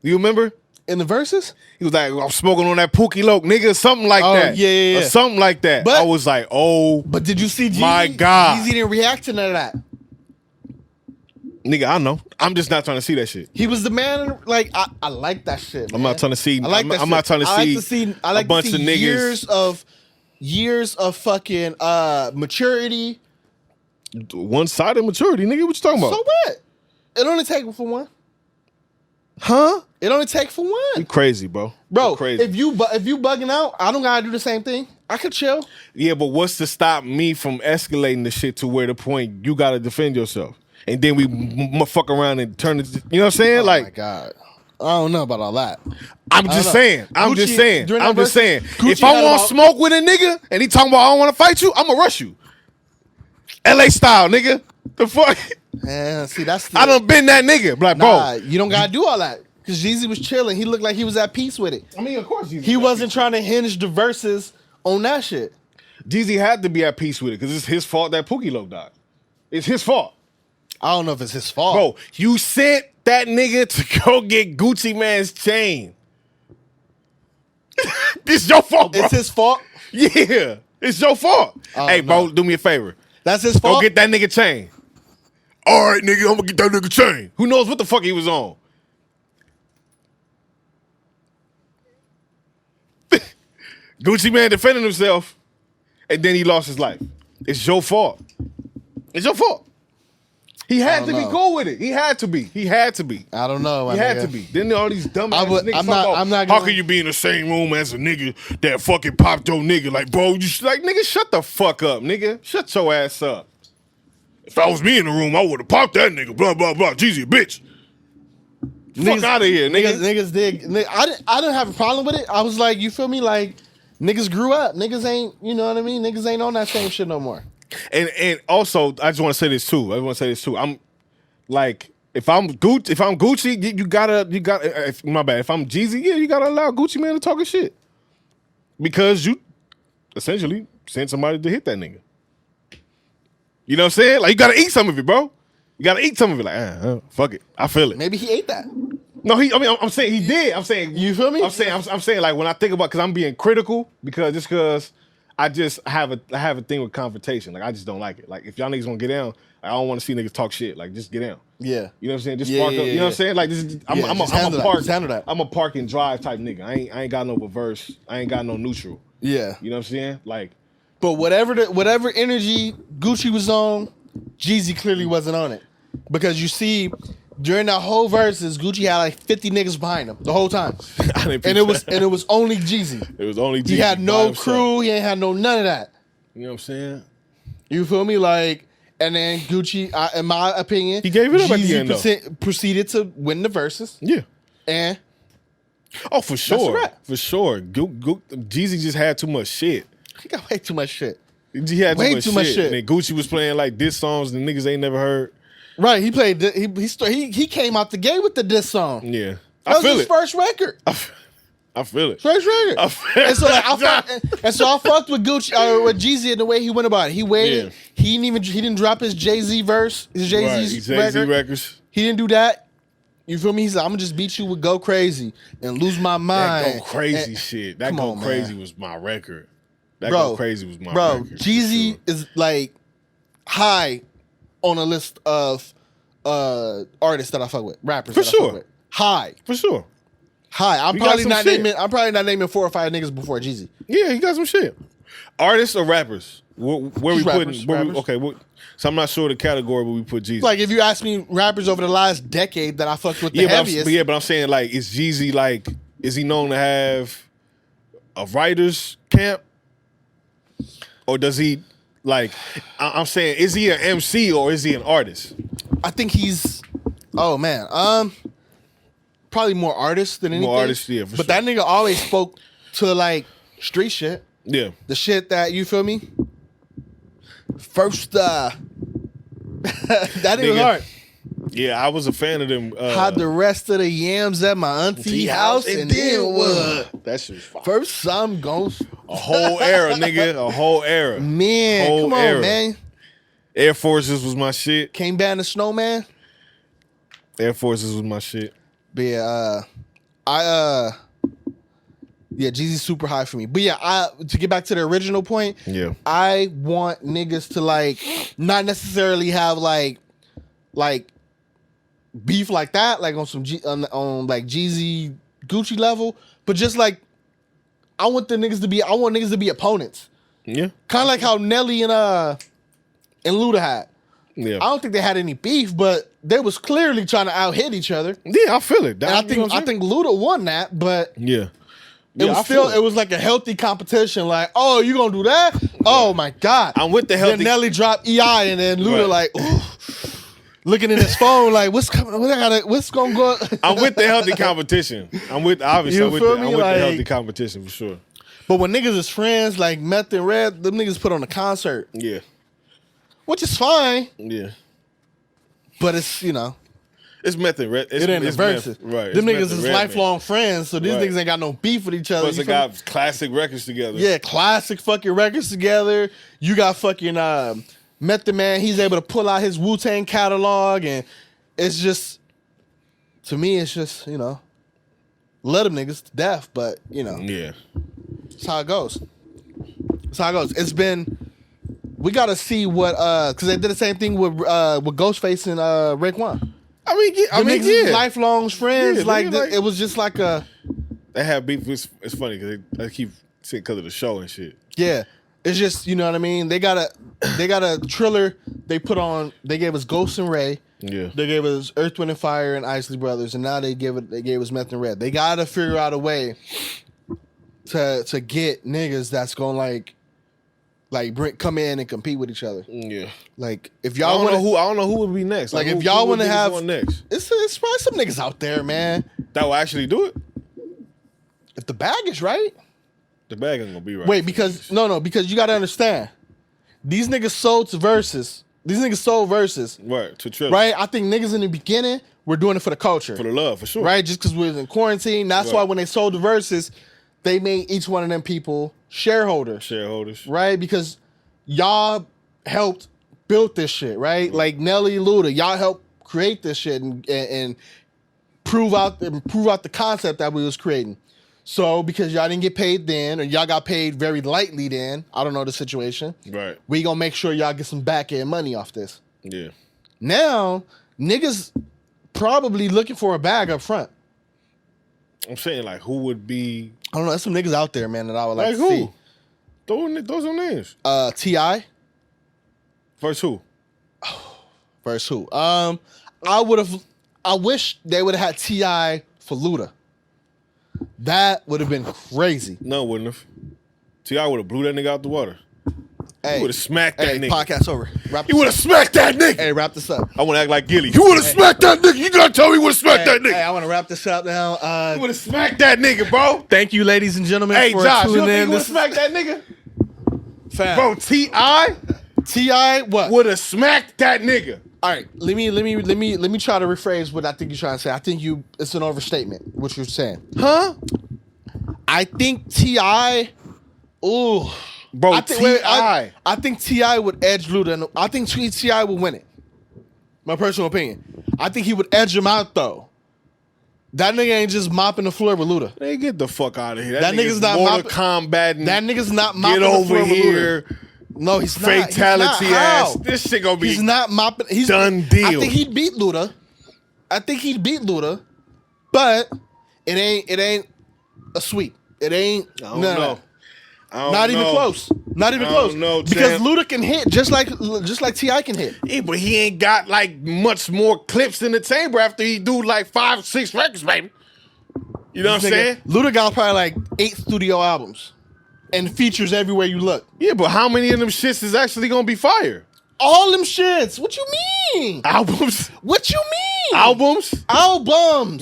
You remember? In the verses? He was like, I'm smoking on that Pookie Loke, nigga, something like Oh, that. yeah. Or something like that. But- I was like, oh, But did you see Jeezy? My God. Jeezy didn't react to none of that. nigga, I know. I'm just not trying to see that shit. He was the man. Like I like that shit. I'm man. not trying to see. I like I'm, that I'm shit. not trying to I like see, I like a bunch to see of niggas. years of fucking maturity. One-sided maturity, nigga. What you talking about? So what? It only take for one. Huh? It only take for You one, crazy, bro. bro. You crazy. If you bugging out, I don't gotta do the same thing. I could chill. Yeah, but what's to stop me from escalating the shit to where the point you gotta defend yourself, and then we fuck around and turn it. You know what I'm saying? Oh my Like, god, I don't know about all that. I'm just know. saying. I'm Gucci- just saying. during that I'm just verse, saying. Gucci If I had want about- to smoke with a nigga and he talking about I don't want to fight you, I'ma rush you. LA style, nigga. The fuck? Man, see that's I done been that nigga. Like, Nah, bro. you don't gotta do all that. Cause Jeezy was chilling. He looked like he was at peace with it. I mean, of course He wasn't trying to hinge the verses on that shit. Jeezy had to be at peace with it because it's his fault that Pookie Loke died. It's his fault. I don't know if it's his fault. Bro, you sent that nigga to go get Gucci Man's chain. It's your fault, bro. It's his fault. Yeah, it's your fault. Hey, bro, do me a favor. That's his fault. Go get that nigga chain. All right, nigga, I'm gonna get that nigga chain. Who knows what the fuck he was on? Gucci Man defending himself, and then he lost his life. It's your fault. It's your fault. He had to be cool with it. He had to be. He had to be. I don't know. He had to be. Then all these dumb ass niggas I'm talk not about, how can you be in the same room as a nigga that fucking popped your nigga? Like, bro, like, nigga, shut the fuck up, nigga. Shut your ass up. If I was me in the room, I would have popped that nigga. Blah, blah, blah. Jeezy, bitch. Fuck out of here, nigga. Niggas did. I didn't have a problem with it. I was like, you feel me? Like, niggas grew up. Niggas ain't, you know what I mean? Niggas ain't on that same shit no more. And also, I just want to say this too. I'm like, if I'm Gucci, you gotta. My bad. If I'm Jeezy, yeah, you gotta allow Gucci Man to talk his shit because you essentially sent somebody to hit that nigga. You know what I'm saying? Like, you gotta eat some of it, bro. You gotta eat some of it. Like, fuck it, I feel it. Maybe he ate that. No, I'm saying he did. I'm saying, you feel me? I'm saying like when I think about, because I'm being critical because I just have a thing with confrontation. Like, I just don't like it. Like, if y'all niggas gonna get down, I don't want to see niggas talk shit. Like, just get down. Yeah. You know what I'm saying? Just spark up. You know what I'm saying? Like, this is, I'm a park and drive type nigga. I ain't got no reverse. I ain't got no neutral. Yeah. You know what I'm saying? Like, but whatever energy Gucci was on, Jeezy clearly wasn't on it. Because you see, during that whole verses, Gucci had like 50 niggas behind him the whole time. And it was only Jeezy. It was only Jeezy. He had no crew, he ain't had none of that. You know what I'm saying? You feel me? Like, and then Gucci, in my opinion, he gave it up at the end, though. Proceeded to win the verses. Yeah. And oh, for sure. For sure. Jeezy just had too much shit. He got way too much shit. He had too much shit. And then Gucci was playing like diss songs the niggas ain't never heard. Right, he played. He came out the gate with the diss song. Yeah, that was his first record. I feel it. First record. And so like, I fucked with Gucci with Jeezy in the way he went about it. He waited. Yeah. He didn't drop his Jay-Z verse. His Jay-Z records. He didn't do that. You feel me? He said, "I'm gonna just beat you with Go Crazy and Lose My Mind." That Go Crazy shit. That Go Crazy was my record. That Go Crazy was my record. Jeezy is like high on a list of artists that I fuck with, rappers. For that sure. I fuck with. High. For sure. High. I'm probably not naming 4 or 5 niggas before Jeezy. Yeah, he got some shit. Artists or rappers? Where we putting? Okay, so I'm not sure the category where we put Jeezy. Like, if you ask me rappers over the last decade that I fucked with the heaviest. But I'm saying, like, is Jeezy, like, is he known to have a writer's camp? Or does he, like, I'm saying, is he an MC or is he an artist? I think he's, probably more artist than anything. More artist, yeah, for But that nigga always spoke to, like, street shit. Yeah. The shit that, you feel me? First, that nigga was hard. Yeah, I was a fan of them. Had the rest of the yams at my auntie house and then what? That shit was fire. First, I'm going. A whole era, nigga. A whole era. Man, come on, man. Air Forces was my shit. Came down the Snowman. Air Forces was my shit. But yeah, Jeezy's super high for me. But yeah, to get back to the original point, yeah, I want niggas to like not necessarily have like beef like that, like on some on like Jeezy Gucci level, but just like I want niggas to be opponents. Yeah, kind of like how Nelly and Luda had. Yeah, I don't think they had any beef, but they was clearly trying to out hit each other. Yeah, I feel it. And I think Luda won that, but yeah. It was like a healthy competition. Like, oh, you gonna do that? Oh my God. I'm with the healthy. Then Nelly dropped EI and then Luda like, ooh, looking in his phone like, what's coming? What's gonna go? I'm with the healthy competition. I'm with the healthy competition for sure. But when niggas is friends, like Meth and Red, them niggas put on a concert. Yeah. Which is fine. Yeah. But it's, it's Meth and Red. It ain't the verses. Right. Them niggas is lifelong friends, so these niggas ain't got no beef with each other. Plus they got classic records together. Yeah, classic fucking records together. You got fucking Method Man. He's able to pull out his Wu-Tang catalog, and it's just, to me, it's just, love them niggas to death, but, Yeah. That's how it goes. That's how it goes. It's been. We gotta see what because they did the same thing with Ghostface and Raekwon. I mean, yeah. Lifelong friends. Yeah, like, like it was just like a. They have beef. It's funny because they keep saying because of the show and shit. Yeah, it's just you know what I mean. They got a Triller. They put on. They gave us Ghost and Ray. Yeah. They gave us Earth, Wind and Fire and Isley Brothers, and now they gave us Meth and Red. They gotta figure out a way to get niggas that's gonna come in and compete with each other. Yeah. Like if I y'all don't know who would be next. Like who, if y'all want to who have going next, it's probably some niggas out there, man. that will actually do it. If the bag is right. The bag ain't gonna be right. Wait, because you gotta understand. These niggas sold verses. Right, to Triller. Right? I think niggas in the beginning were doing it for the culture. For the love, for sure. Right? Just because we was in quarantine. That's why when they sold the verses, they made each one of them people shareholders. Right? Because y'all helped build this shit, right? Like Nelly, Luda, y'all helped create this shit and prove out the concept that we was creating. So because y'all didn't get paid then, or y'all got paid very lightly then, I don't know the situation. Right. We gonna make sure y'all get some back end money off this. Yeah. Now, niggas probably looking for a bag up front. I'm saying, like, who would be... I don't know. There's some niggas out there, man, that I would like to who? see. Those are names. T.I. Versus who? Versus who? I wish they would have had T.I. for Luda. That would have been crazy. No, it wouldn't have. T.I. would have blew that nigga out the water. Hey, he would have smacked that nigga. Podcast over. He would have smacked that nigga. Hey, wrap this up. I want to act like Gilly. You would have smacked that nigga. You gotta tell me you would have smacked that nigga. Hey, I want to wrap this up now. You would have smacked that nigga, bro. Thank you, ladies and gentlemen, for Josh, you tuning don't think in. you would have smacked that nigga? Fam. Bro, T.I. What? Would have smacked that nigga. All right, let me try to rephrase what I think you're trying to say. I think it's an overstatement what you're saying. Huh? I think T.I. Ooh, bro, T.I. I think T.I. would edge Luda. And I think T.I. would win it. My personal opinion. I think he would edge him out though. That nigga ain't just mopping the floor with Luda. Hey, get the fuck out of here. That nigga's not Mortal Kombat. That nigga's not mopping get the over floor here. with Luda. No, he's Fatality not. He's not. ass. How? This shit gonna be. He's not mopping. He's done deal. I think he'd beat Luda. But it ain't a sweep. It ain't. I don't know. Not even close. Not even close. Know, because Luda can hit just like T.I. can hit. Yeah, but he ain't got like much more clips in the chamber after he do like 5 or 6 records, baby. You know what I'm saying? Luda got probably like 8 studio albums and features everywhere you look. Yeah, but how many of them shits is actually gonna be fire? All them shits. What you mean? Albums? What you mean? Albums?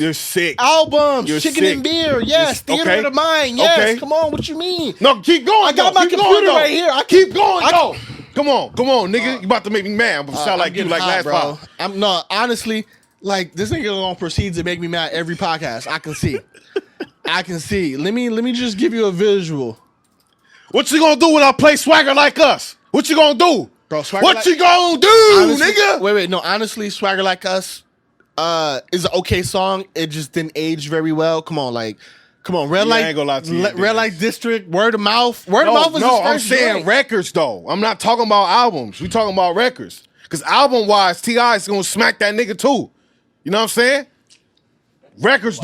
You're sick. Albums. You're Chicken sick. and Beer. Yes. Theater okay. of the Mind. Yes. Okay. Come on. What you mean? No, keep going. I got my computer right here. I keep going. Go. Come on, nigga. You about to make me mad. I'm gonna sound like you like last bro. time. Honestly, like this nigga gonna proceed to make me mad every podcast. I can see. Let me just give you a visual. What you gonna do when I play Swagger Like Us? What you gonna do? Bro, you gonna do, honestly, nigga? Wait. No, honestly, Swagger Like Us is an okay song. It just didn't age very well. Come on. Red Light, I ain't gonna lie to you, Red Light District, Word of Mouth. Word of Mouth was his first I'm saying joint. records, though. I'm not talking about albums. We talking about records. Because album-wise, T.I. is gonna smack that nigga, too. You know what I'm saying? Records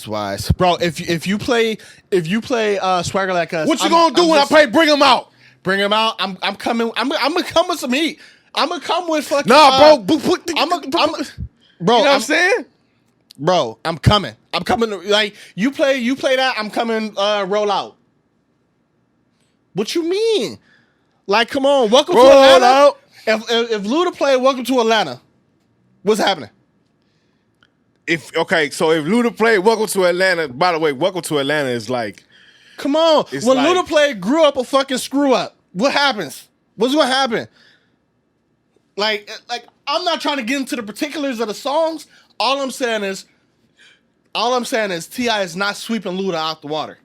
wise, bro. If you play Swagger Like Us, what you gonna do when I play Bring 'Em Out? Bring 'Em Out. I'm coming. I'm gonna come with some heat. I'm gonna come with fucking. Nah, bro. bro. You know what I'm saying? Bro, I'm coming. Like you play that. I'm coming. Roll Out. What you mean? Like, come on. Welcome to Atlanta. Out. If Luda played Welcome to Atlanta, what's happening? So if Luda played Welcome to Atlanta, by the way, Welcome to Atlanta is like, come on. When like, Luda played Grew Up a fucking Screw Up, what happens? What's gonna happen? Like I'm not trying to get into the particulars of the songs. All I'm saying is T.I. is not sweeping Luda out the water.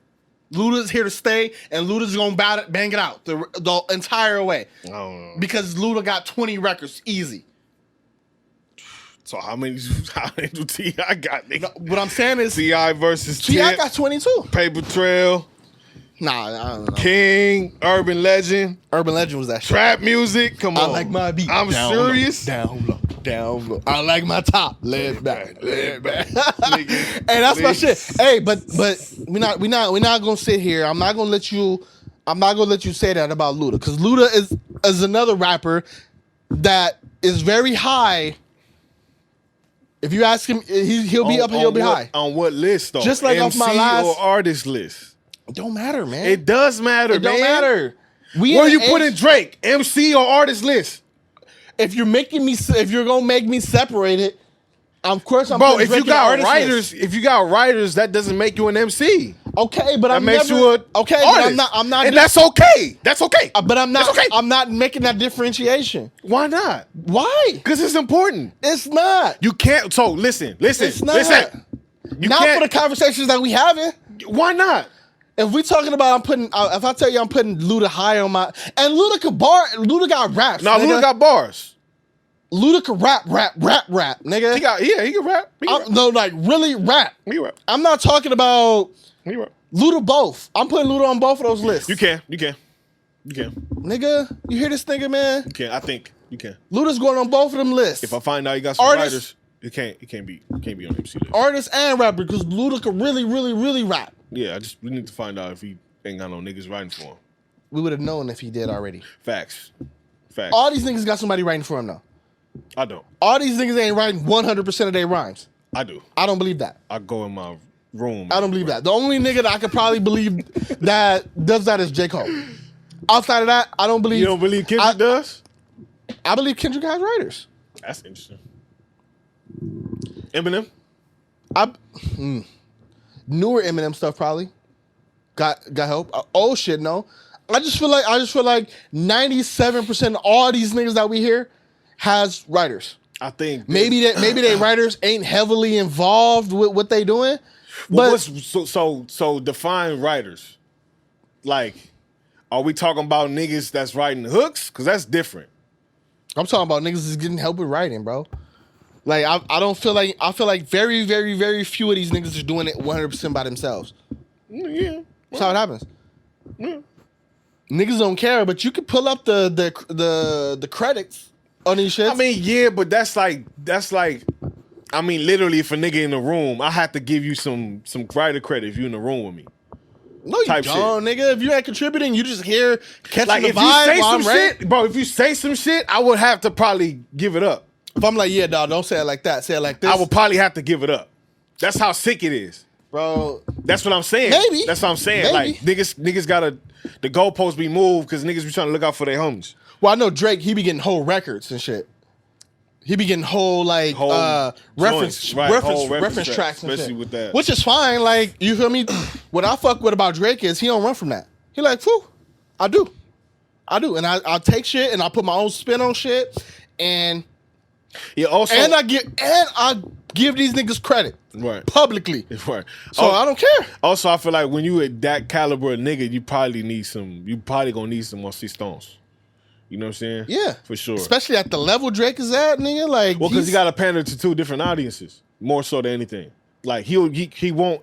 Luda's here to stay, and Luda's gonna bang it out the entire way. I don't know. Because Luda got 20 records easy. So how many do T.I. got, nigga? No, what I'm saying is T.I. versus T.I. Tip, got 22. Paper Trail, Nah, I don't know. King, Urban Legend, Urban Legend was that shit. trap music. Come on, I like my beat. I'm down serious. Low, down low, down low. I like my top. Laid back, laid back. Nigga, Hey, that's my nigga. shit. Hey, but we're not gonna sit here. I'm not gonna let you say that about Luda, because Luda is another rapper that is very high. If you ask him, he'll be up and he'll be high. On what list though? Just like MC off my last or artist list. It don't matter, man. It does matter, It man. don't matter. Where you putting Drake? MC or artist list? If you're gonna make me separate it, of course I'm. Bro, putting if you Drake in the got artist writers, list. that doesn't make you an MC. Okay, but That makes you an okay. artist. But I'm not, and that's okay. That's okay. But I'm not. That's okay. I'm not making that differentiation. Why not? Why? Because it's important. It's not. You can't. So listen. It's not. Listen. You Not can't. for the conversations that we having. Why not? If we talking about if I tell you I'm putting Luda high on my, and Luda got raps. No, nigga. Luda got bars. Luda can rap, nigga. He can rap. He can rap. No, like really rap. He can rap. I'm not talking about He can rap. Luda both. I'm putting Luda on both of those lists. You can. Nigga, you hear this nigga, man? You can. I think you can. Luda's going on both of them lists. If I find out you got some Artists- writers, you can't be on the MC list. Artist and rapper, because Luda can really, really, really rap. Yeah, we need to find out if he ain't got no niggas writing for him. We would have known if he did already. Facts. All these niggas got somebody writing for him though. I don't. All these niggas ain't writing 100% of their rhymes. I do. I don't believe that. I go in my room. I don't believe that. The only nigga that I could probably believe that does that is J. Cole. Outside of that, I don't believe. You don't believe Kendrick does? I believe Kendrick has writers. That's interesting. Eminem? Newer Eminem stuff probably got help. Old shit, no. I just feel like 97% of all these niggas that we hear has writers. I think Maybe they writers ain't heavily involved with what they doing. Well, But so define writers. Like, are we talking about niggas that's writing hooks? Because that's different. I'm talking about niggas is getting help with writing, bro. Like I feel like very, very, very few of these niggas are doing it 100% by themselves. Yeah. That's how it happens. Niggas don't care, but you can pull up the credits on these shits. I mean, yeah, but that's like, I mean, literally, if a nigga in the room, I have to give you some writer credit if you in the room with me. no, you type don't, nigga. If you ain't contributing, you just here catching Like, the if you vibe say while some I'm right. shit, bro, if you say some shit, I would have to probably give it up. If I'm like, yeah, dog, don't say it like that. Say it like this. I would probably have to give it up. That's how sick it is. bro. That's what I'm saying. Maybe. That's what I'm saying. Maybe. Like, niggas gotta, the goalposts be moved because niggas be trying to look out for their homies. Well, I know Drake. He be getting whole records and shit. He be getting whole like reference joints, right, whole reference tracks and especially shit. with that. Which is fine. Like, you feel me? What I fuck with about Drake is he don't run from that. He like, phew, I do, and I take shit and I put my own spin on shit, and Yeah, also, I give these niggas credit right. publicly. Right. So I don't care. Also, I feel like when you at that caliber of nigga, you probably gonna need some more stones. You know what I'm saying? Yeah, For sure. Especially at the level Drake is at, nigga. Like, Well, because he got to pander to two different audiences, more so than anything. Like he won't.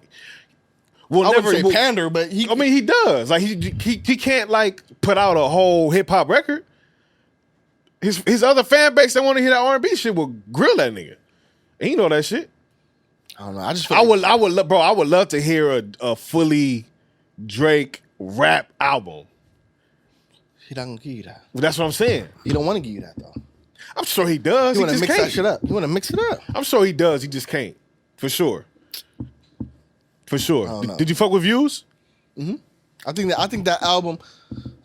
Will I never wouldn't say pander, but he. I mean, he does. Like he can't like put out a whole hip hop record. His other fan base that want to hear that R&B shit will grill that nigga. And he know that shit. I don't know. I just. Feel I like- would love to hear a fully Drake rap album. He not gonna give you that. That's what I'm saying. He don't want to give you that though. I'm sure he does. You He want to just mix can't. that shit up. You want to mix it up. I'm sure he does. He just can't. For sure. For sure. don't know. Did you fuck with Views? I think that album.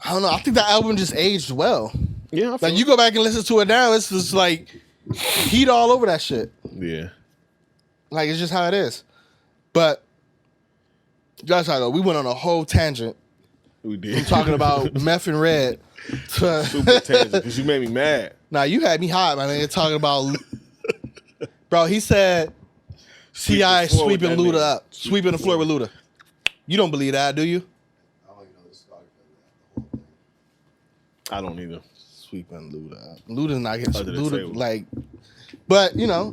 I don't know. I think that album just aged well. Yeah. I feel Like, you go back and listen to it now, it's just like heat all over that shit. Yeah. Like, it's just how it is. But that's how though. We went on a whole tangent We did. talking about meth and red. Super tangent because you made me mad. Now you had me hot, man. Nigga, talking about, bro. He said T.I. the floor with sweeping that Luda nigga. up, sweeping the floor with Luda. You don't believe that, do you? I don't even know the discography of that. The whole thing. I don't either. sweeping Luda. Luda's not getting Under the Luda table. like, but you know,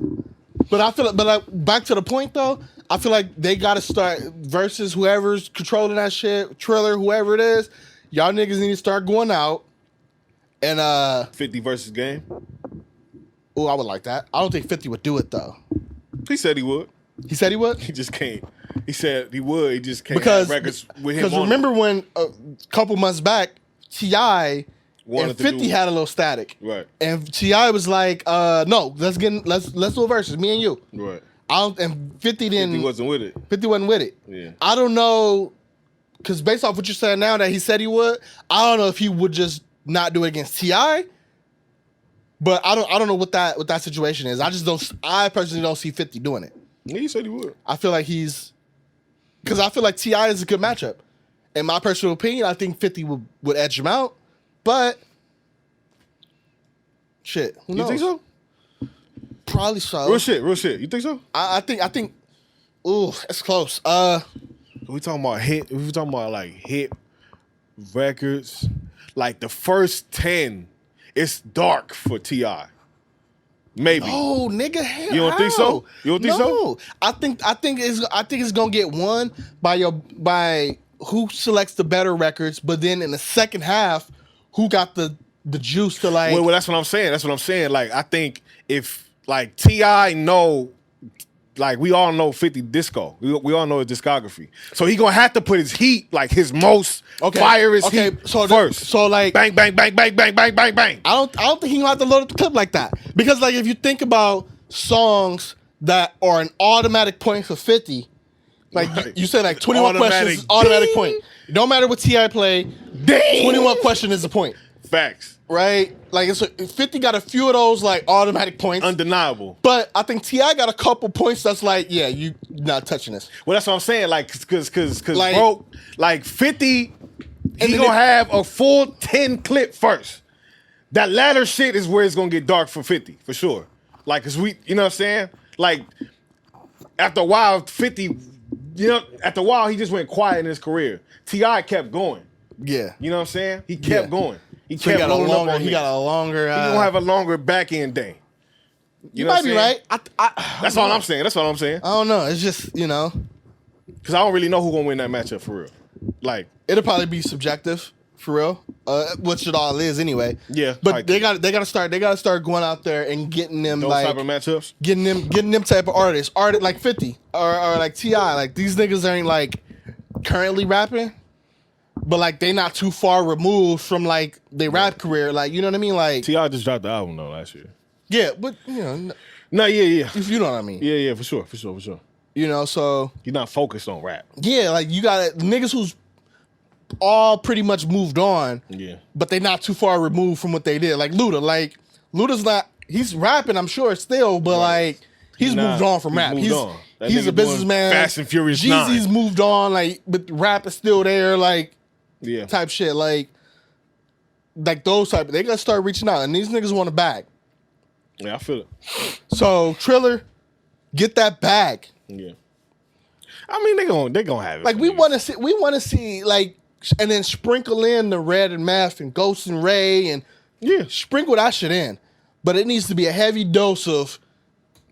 but I feel like, but like, back to the point though, I feel like they got to start versus whoever's controlling that shit, Triller, whoever it is. Y'all niggas need to start going out and 50 versus Game. Oh, I would like that. I don't think 50 would do it though. He said he would. He said he would. He just can't. He said he would. He just can't Because have records with him. Because on remember when a couple months back, T.I. Wanted and to 50 do- had a little static. Right. And T.I. was like, no, let's do a versus, me and you. Right. And 50 didn't. 50 wasn't with it. 50 wasn't with it. Yeah. I don't know, because based off what you're saying now that he said he would, I don't know if he would just not do it against T.I. But I don't know what that situation is. I personally don't see 50 doing it. Yeah, he said he would. I feel like because I feel like T.I. is a good matchup. In my personal opinion, I think 50 would edge him out. But shit, who knows? You think so? Probably so. Real shit. You think so? I think. Ooh, it's close. We talking about hit. We talking about like hit records. Like the first 10, it's dark for T.I. Maybe. Oh, nigga, hell. You don't think so? You don't think so? No. I think it's gonna get won by who selects the better records, but then in the second half, who got the juice to like. Well, that's what I'm saying. Like I think if like T.I. know. Like, we all know 50 disco. We all know his discography. So he gonna have to put his heat, like his most fireest heat first. So like bang, bang, bang, bang, bang, bang, bang, bang. I don't think he gonna have to load up the clip like that. Because like if you think about songs that are an automatic point for 50, like Right. you said like 21 Automatic questions, automatic ding. point. It don't matter what T.I. play, Ding. 21 question is the point. Facts. Right? Like 50 got a few of those like automatic points. Undeniable. But I think T.I. got a couple points that's like, yeah, you not touching this. Well, that's what I'm saying. Like, cause Like- bro, like 50, he then gonna have a full 10 clip first. That latter shit is where it's gonna get dark for 50, for sure. Like, cause you know what I'm saying? Like, after a while, 50, after a while, he just went quiet in his career. T.I. kept going. Yeah. You know what I'm saying? He kept going. He So he kept got a rolling up longer. on He got a longer. He gonna have a longer back end day. You know might what be I'm right. That's all I'm saying. I don't know. It's just Because I don't really know who gonna win that matchup for real. Like, it'll probably be subjective for real, which it all is anyway. Yeah, but like- they got to start going out there and getting them those like type of matchups. getting them type of artists like 50 or like T.I. Like these niggas ain't like currently rapping, but like they not too far removed from like their rap career. Like you know what I mean? Like T.I. just dropped the album though last year. yeah, but No, yeah. if you know what I mean. Yeah, for sure. So He's not focused on rap. yeah, like you got niggas who's all pretty much moved on. Yeah. But they not too far removed from what they did. Like Luda. Like Luda's not. He's rapping, I'm sure, still, but like he's moved on from rap. moved on. That He's nigga a businessman. doing Fast and Furious Jeezy's 9. moved on, like, but rap is still there, like Yeah. type shit. Like those type. They gotta start reaching out, and these niggas want a bag. Yeah, I feel it. So Triller, get that bag. Yeah. I mean, they gonna have it. Like for we niggas. want to see like, and then sprinkle in the Red and Math and Ghost and Ray and Yeah. sprinkle that shit in, but it needs to be a heavy dose of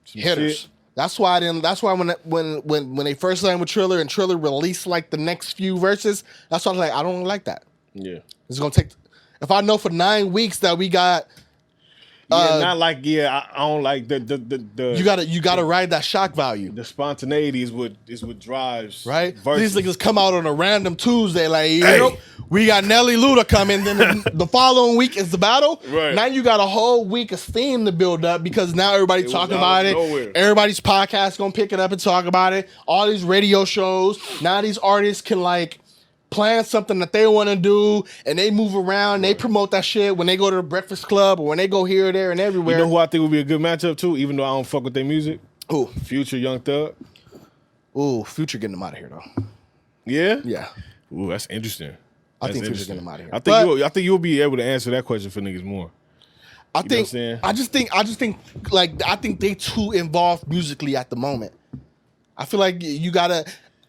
hitters. shit. That's why when they first signed with Triller and Triller released like the next few verses, that's why I was like, I don't like that. Yeah. It's gonna take. If I know for 9 weeks that we got, Not like I don't like the you gotta ride that shock value. the spontaneity is what drives Right? verses. These niggas come out on a random Tuesday, like, we got Nelly Luda coming, then the following week is the battle. Right. Now you got a whole week of steam to build up because now everybody's was talking out about of it. nowhere. Everybody's podcast gonna pick it up and talk about it. All these radio shows. Now these artists can like plan something that they want to do and they move around, they promote that shit when they go to the Breakfast Club or when they go here, there, and everywhere. You know who I think would be a good matchup too, even though I don't fuck with their music? Ooh. Future, Young Thug. Ooh, Future getting them out of here though. Yeah? Yeah. Ooh, that's interesting. I That's think Future's interesting. getting them out of here. I think you'll be able to answer that question for niggas more. I You know what I'm think saying? I just think like I think they too involved musically at the moment. I feel like you gotta.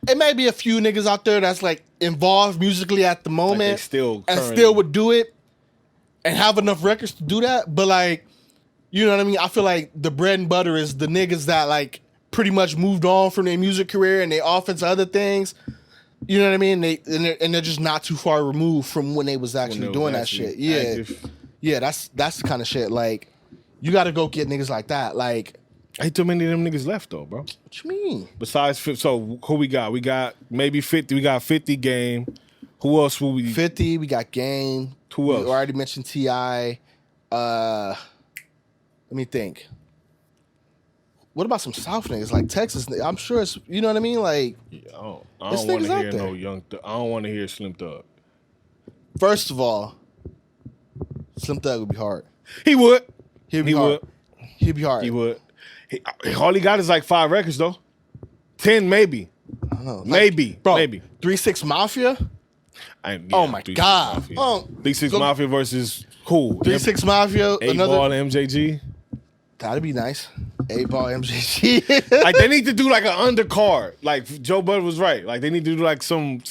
It may be a few niggas out there that's like involved musically at the moment, still and currently- still would do it. and have enough records to do that. But like, you know what I mean? I feel like the bread and butter is the niggas that like pretty much moved on from their music career and they off into other things. You know what I mean? They're just not too far removed from when they was actually doing that shit. Yeah. Active. Yeah, that's the kind of shit. Like, you got to go get niggas like that. Like, ain't too many of them niggas left though, bro. What you mean? Besides, so who we got? We got maybe 50. We got 50 Game. Who else will we? 50. We got Game. Who else? We already mentioned T.I. Let me think. What about some South niggas like Texas? I'm sure it's, you know what I mean. Like, yeah, I don't want to hear no young. I don't want to hear Slim Thug. First of all, Slim Thug would be hard. He would. He'd be hard. He'd be hard. He would. All he got is like 5 records though. 10 maybe. I don't know. Like, maybe. Bro, maybe. 3-6 Mafia. Oh my God. 3-6 Mafia versus who? 3-6 Mafia. 8-Ball MJG. That'd be nice. 8-Ball MJG. Like, they need to do like an undercard. Like Joe Budden was right. Like, they need to do like some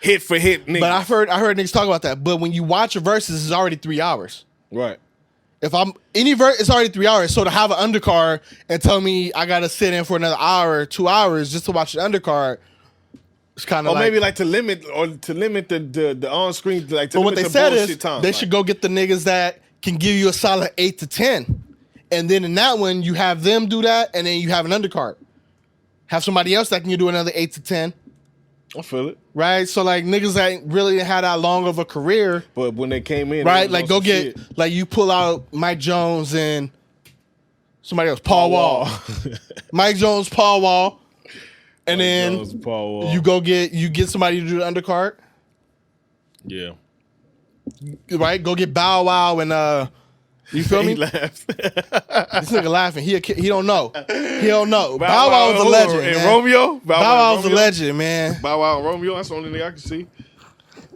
hit for hit niggas. But I heard niggas talk about that. But when you watch a versus, it's already 3 hours. Right. If I'm any verse, it's already 3 hours. So to have an undercard and tell me I gotta sit in for another hour, 2 hours just to watch the undercard, it's kind of or maybe like to limit the on screen. Like, to but what limit they the said is time. they should go get the niggas that can give you a solid 8 to 10, and then in that one you have them do that, and then you have an undercard. Have somebody else that can do another 8 to 10. I feel it. Right? So like niggas that really had that long of a career. But when they came in, right? Like go get shit. Like you pull out Mike Jones and somebody else, Paul Wall. Mike Jones, Paul Wall. And Mike then Jones, Paul Wall. You get somebody to do the undercard. Yeah. Right? Go get Bow Wow and you feel me? He laughed. This nigga laughing. He don't know. He don't know. Bow Wow was a legend. And Romeo? Bow Wow was a legend, man. Bow Wow and Romeo, that's the only thing I can see.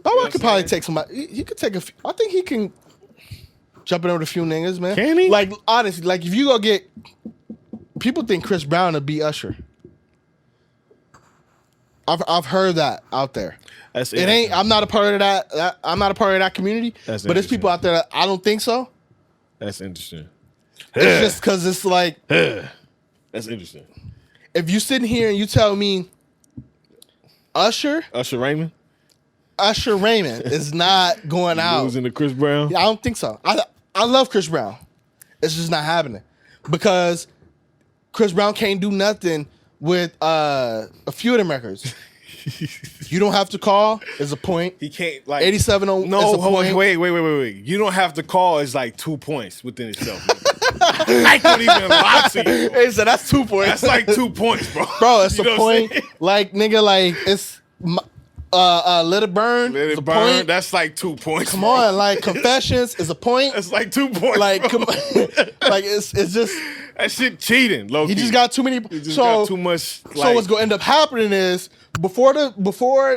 Bow Wow could probably take somebody. He could take a few. I think he can jump in with a few niggas, man. Can he? Like, honestly, like if you go get. People think Chris Brown would beat Usher. I've heard that out there. It ain't. I'm not a part of that. I'm not a part of that community. But there's people out there that I don't think so. That's interesting. It's just because it's like. That's interesting. If you sitting here and you tell me Usher Raymond is not going out. Losing to Chris Brown? Yeah, I don't think so. I love Chris Brown. It's just not happening. Because Chris Brown can't do nothing with a few of them records. You don't have to call is a point. He can't like 87 on no. Is a point. Wait. You don't have to call is like 2 points within itself. I couldn't even lie to you. Hey, so that's 2 points. That's like 2 points, bro. Bro, it's a point. Like nigga, like it's Let It Burn. Let It Burn. Point. That's like 2 points. Come on, like Confessions is a point. That's like 2 points. Like come on. Like it's just that shit cheating. Low he just got too many. He just got too much. Like, so what's gonna end up happening is before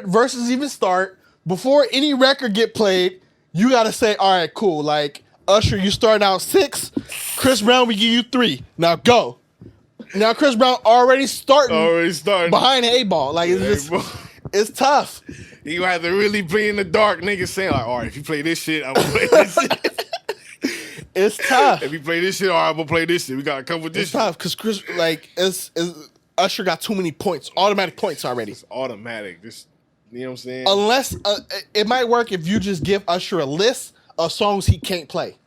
verses even start, before any record get played, you gotta say, all right, cool. Like Usher, you starting out 6. Chris Brown, we give you 3. Now go. Now Chris Brown already starting behind the 8-ball. Like it's just, it's tough. You have to really be in the dark, niggas saying like, all right, if you play this shit, I'm gonna play this shit. It's tough. If you play this shit, all right, I'm gonna play this shit. We gotta come with this. It's tough because Chris, like, Usher got too many points, automatic points already. It's automatic. Just, you know what I'm saying? Unless it might work if you just give Usher a list of songs he can't play.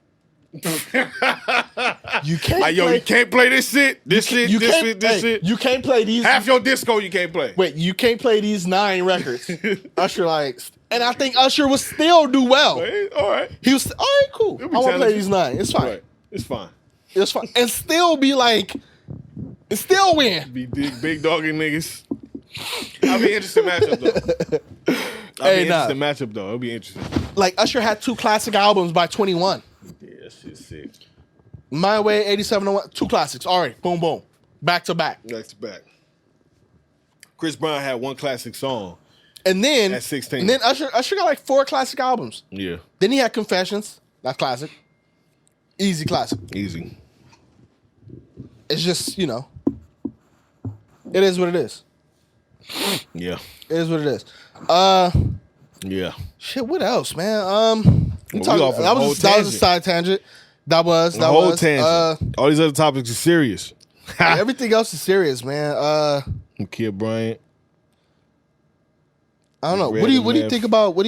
You can't. Like, yo, you can't play this shit. This shit. You can't play these. Half your disco you can't play. Wait, you can't play these 9 records. Usher like, and I think Usher would still do well. All right. He was all right. Cool. I want to play these 9. It's fine. Right. It's fine. It's fine. And still be like, and still win. Be big dogging niggas. I'll be interesting matchup though. It'll be interesting. Like Usher had 2 classic albums by 21. Yeah, that shit's sick. My Way, 8701, 2 classics. All right, boom, boom, back to back. Chris Brown had 1 classic song, and then at 16. And then Usher got like 4 classic albums. Yeah. Then he had Confessions. That's classic. Easy classic. Easy. It's just, you know, it is what it is. Yeah. It is what it is. Yeah. Shit, what else, man? That was a side tangent. That was tangent. All these other topics are serious. Everything else is serious, man. Kid Bryant. I don't know. What do you think about?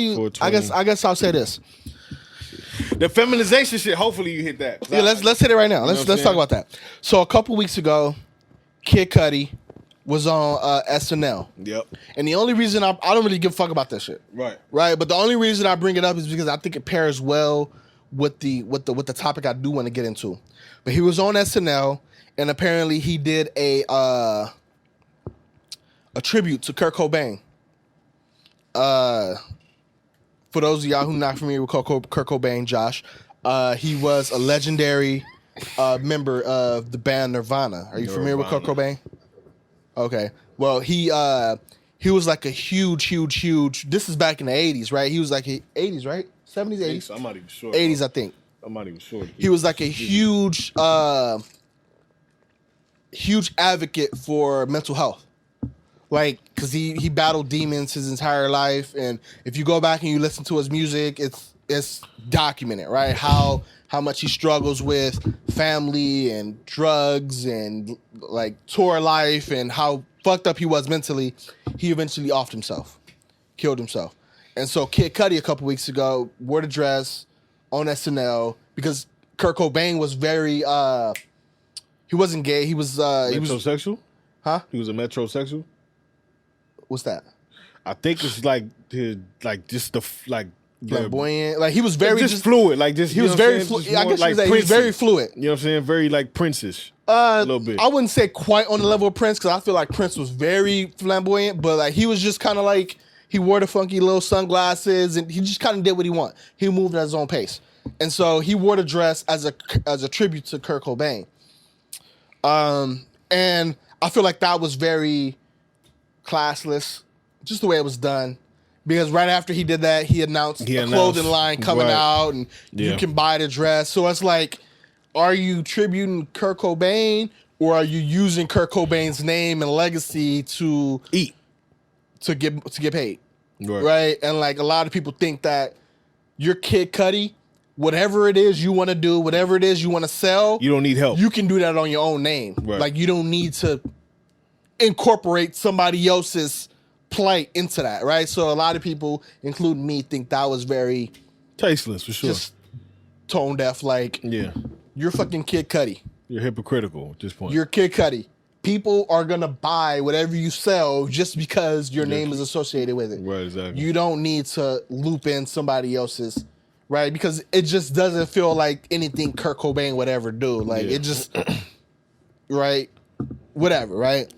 I guess I'll say this. The feminization shit. Hopefully you hit that. Yeah, let's hit it right now. Let's talk about that. So a couple weeks ago, Kid Cudi was on SNL. Yep. And the only reason I don't really give a fuck about that shit. Right. Right. But the only reason I bring it up is because I think it pairs well with the topic I do want to get into. But he was on SNL, and apparently he did a tribute to Kurt Cobain. For those of y'all who are not familiar with Kurt Cobain, Josh, he was a legendary member of the band Nirvana. Are you familiar with Kurt Cobain? Okay. Well, he was like a huge. This is back in the 80s, right? He was like 80s, right? 70s, 80s. I'm not even sure. 80s, I think. I'm not even sure. He was like a huge advocate for mental health. Like, because he battled demons his entire life, and if you go back and you listen to his music, it's documented, right? How much he struggles with family and drugs and like tour life, and how fucked up he was mentally. He eventually offed himself, killed himself. And so Kid Cudi a couple weeks ago wore the dress on SNL because Kurt Cobain was very he wasn't gay. He was metrosexual? Huh? He was a metrosexual? What's that? I think it's just the flamboyant. Like he was very just fluid. Like just he was very fluid. I guess like he was very fluid. You know what I'm saying? Very like Prince-ish. A little bit. I wouldn't say quite on the level of Prince because I feel like Prince was very flamboyant, but like he was just kind of like he wore the funky little sunglasses and he just kind of did what he wanted. He moved at his own pace, and so he wore the dress as a tribute to Kurt Cobain. And I feel like that was very classless, just the way it was done. Because right after he did that, he announced a clothing line coming out, and you can buy the dress. So it's like, are you tributing Kurt Cobain, or are you using Kurt Cobain's name and legacy to eat, to get paid, right? And like a lot of people think that your Kid Cudi, whatever it is you want to do, whatever it is you want to sell, you don't need help. You can do that on your own name. Right. Like you don't need to incorporate somebody else's plight into that, right? So a lot of people, including me, think that was very tasteless for sure. Just tone deaf. Like, you're fucking Kid Cudi. You're hypocritical at this point. You're Kid Cudi. People are gonna buy whatever you sell just because your name is associated with it. Right, exactly. You don't need to loop in somebody else's, right? Because it just doesn't feel like anything Kurt Cobain would ever do. Like it just, right? Whatever, right?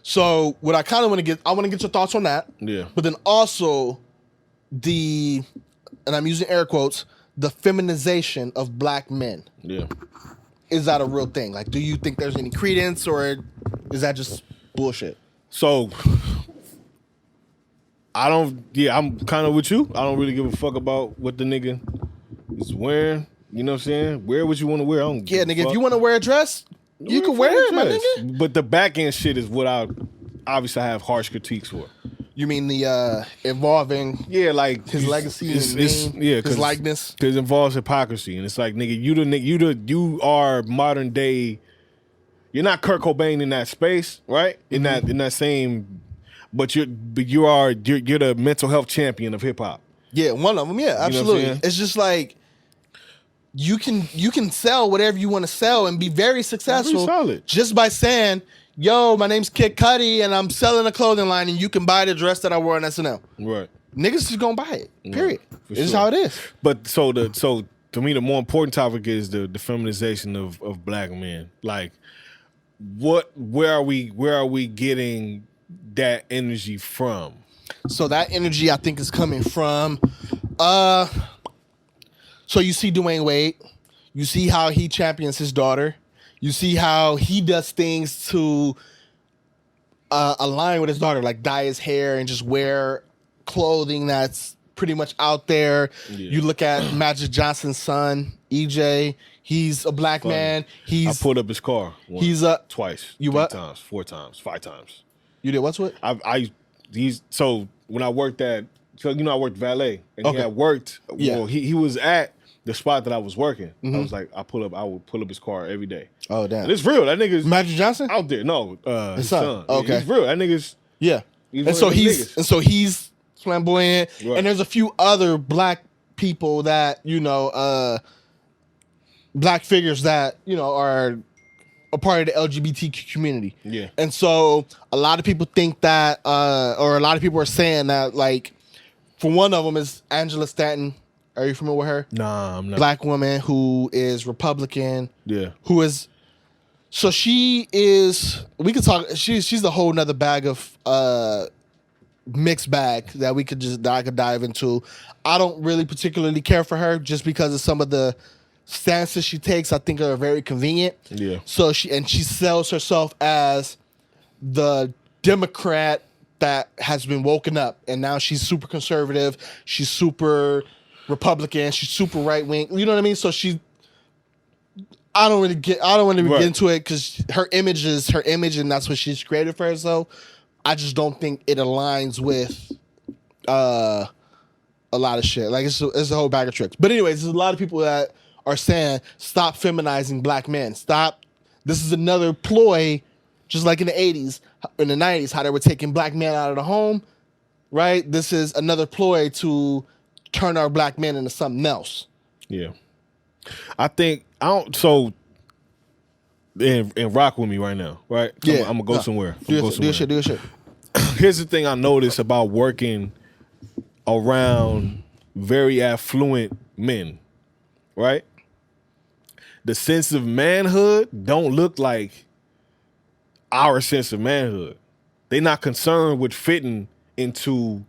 So what I kind of want to get, I want to get your thoughts on that. Yeah. But then also and I'm using air quotes, the feminization of black men. Yeah. Is that a real thing? Like, do you think there's any credence, or is that just bullshit? So I'm kind of with you. I don't really give a fuck about what the nigga is wearing. You know what I'm saying? Wear what you want to wear. I don't give a nigga, fuck. if you want to wear a dress, you can wear it, my nigga. But the back end shit is what I obviously have harsh critiques for. You mean the involving like his legacy and name, his likeness? Because it involves hypocrisy, and it's like, nigga, you are modern day. You're not Kurt Cobain in that space, right? In that same, but you're the mental health champion of hip hop. Yeah, one of them. Yeah, absolutely. You know it's just like you can sell whatever you want to sell and be very successful just by saying, yo, my name's Kid Cudi and I'm selling a clothing line and you can buy the dress that I wore on SNL. Right. Niggas just gonna buy it. Period. This is sure. how it is. But so to me the more important topic is the feminization of black men. Like where are we getting that energy from? So that energy I think is coming from so you see Dwayne Wade, you see how he champions his daughter. You see how he does things to align with his daughter, like dye his hair and just wear clothing that's pretty much out there. Yeah. You look at Magic Johnson's son, EJ. He's a black man. I pulled up his car once, twice. You 3 what? times, 4 times, 5 times. You did what's what? So when I worked at So I worked valet, and Okay. he had worked. Yeah. Well, he was at the spot that I was working. I was like, I would pull up his car every day. Oh damn. And it's real. That nigga's Magic Johnson? out there. No, his son. Okay. He's real. That nigga's. Yeah. He's And one so of them he's niggas. flamboyant. Right. And there's a few other black people that, black figures that, are a part of the LGBTQ community. Yeah. And so a lot of people think that, or a lot of people are saying that, like, for one of them is Angela Stanton. Are you familiar with her? Nah, I'm not. Black woman who is Republican. Yeah. Who is, so she is, we could talk, she's a whole nother bag of mixed bag that I could dive into. I don't really particularly care for her just because of some of the stances she takes. I think are very convenient. Yeah. So she sells herself as the Democrat that has been woken up, and now she's super conservative. She's super Republican. She's super right wing. You know what I mean? So I don't want to get into it because her image is her image, and that's what she's created for herself. I just don't think it aligns with a lot of shit. Like it's a whole bag of tricks. But anyways, there's a lot of people that are saying stop feminizing black men. Stop. This is another ploy, just like in the 80s, in the 90s, how they were taking black men out of the home. Right. This is another ploy to turn our black men into something else. Yeah. I think I don't. So, and rock with me right now, right? Yeah. I'm gonna go somewhere. Do your shit. Here's the thing I noticed about working around very affluent men, right? The sense of manhood don't look like our sense of manhood. They not concerned with fitting into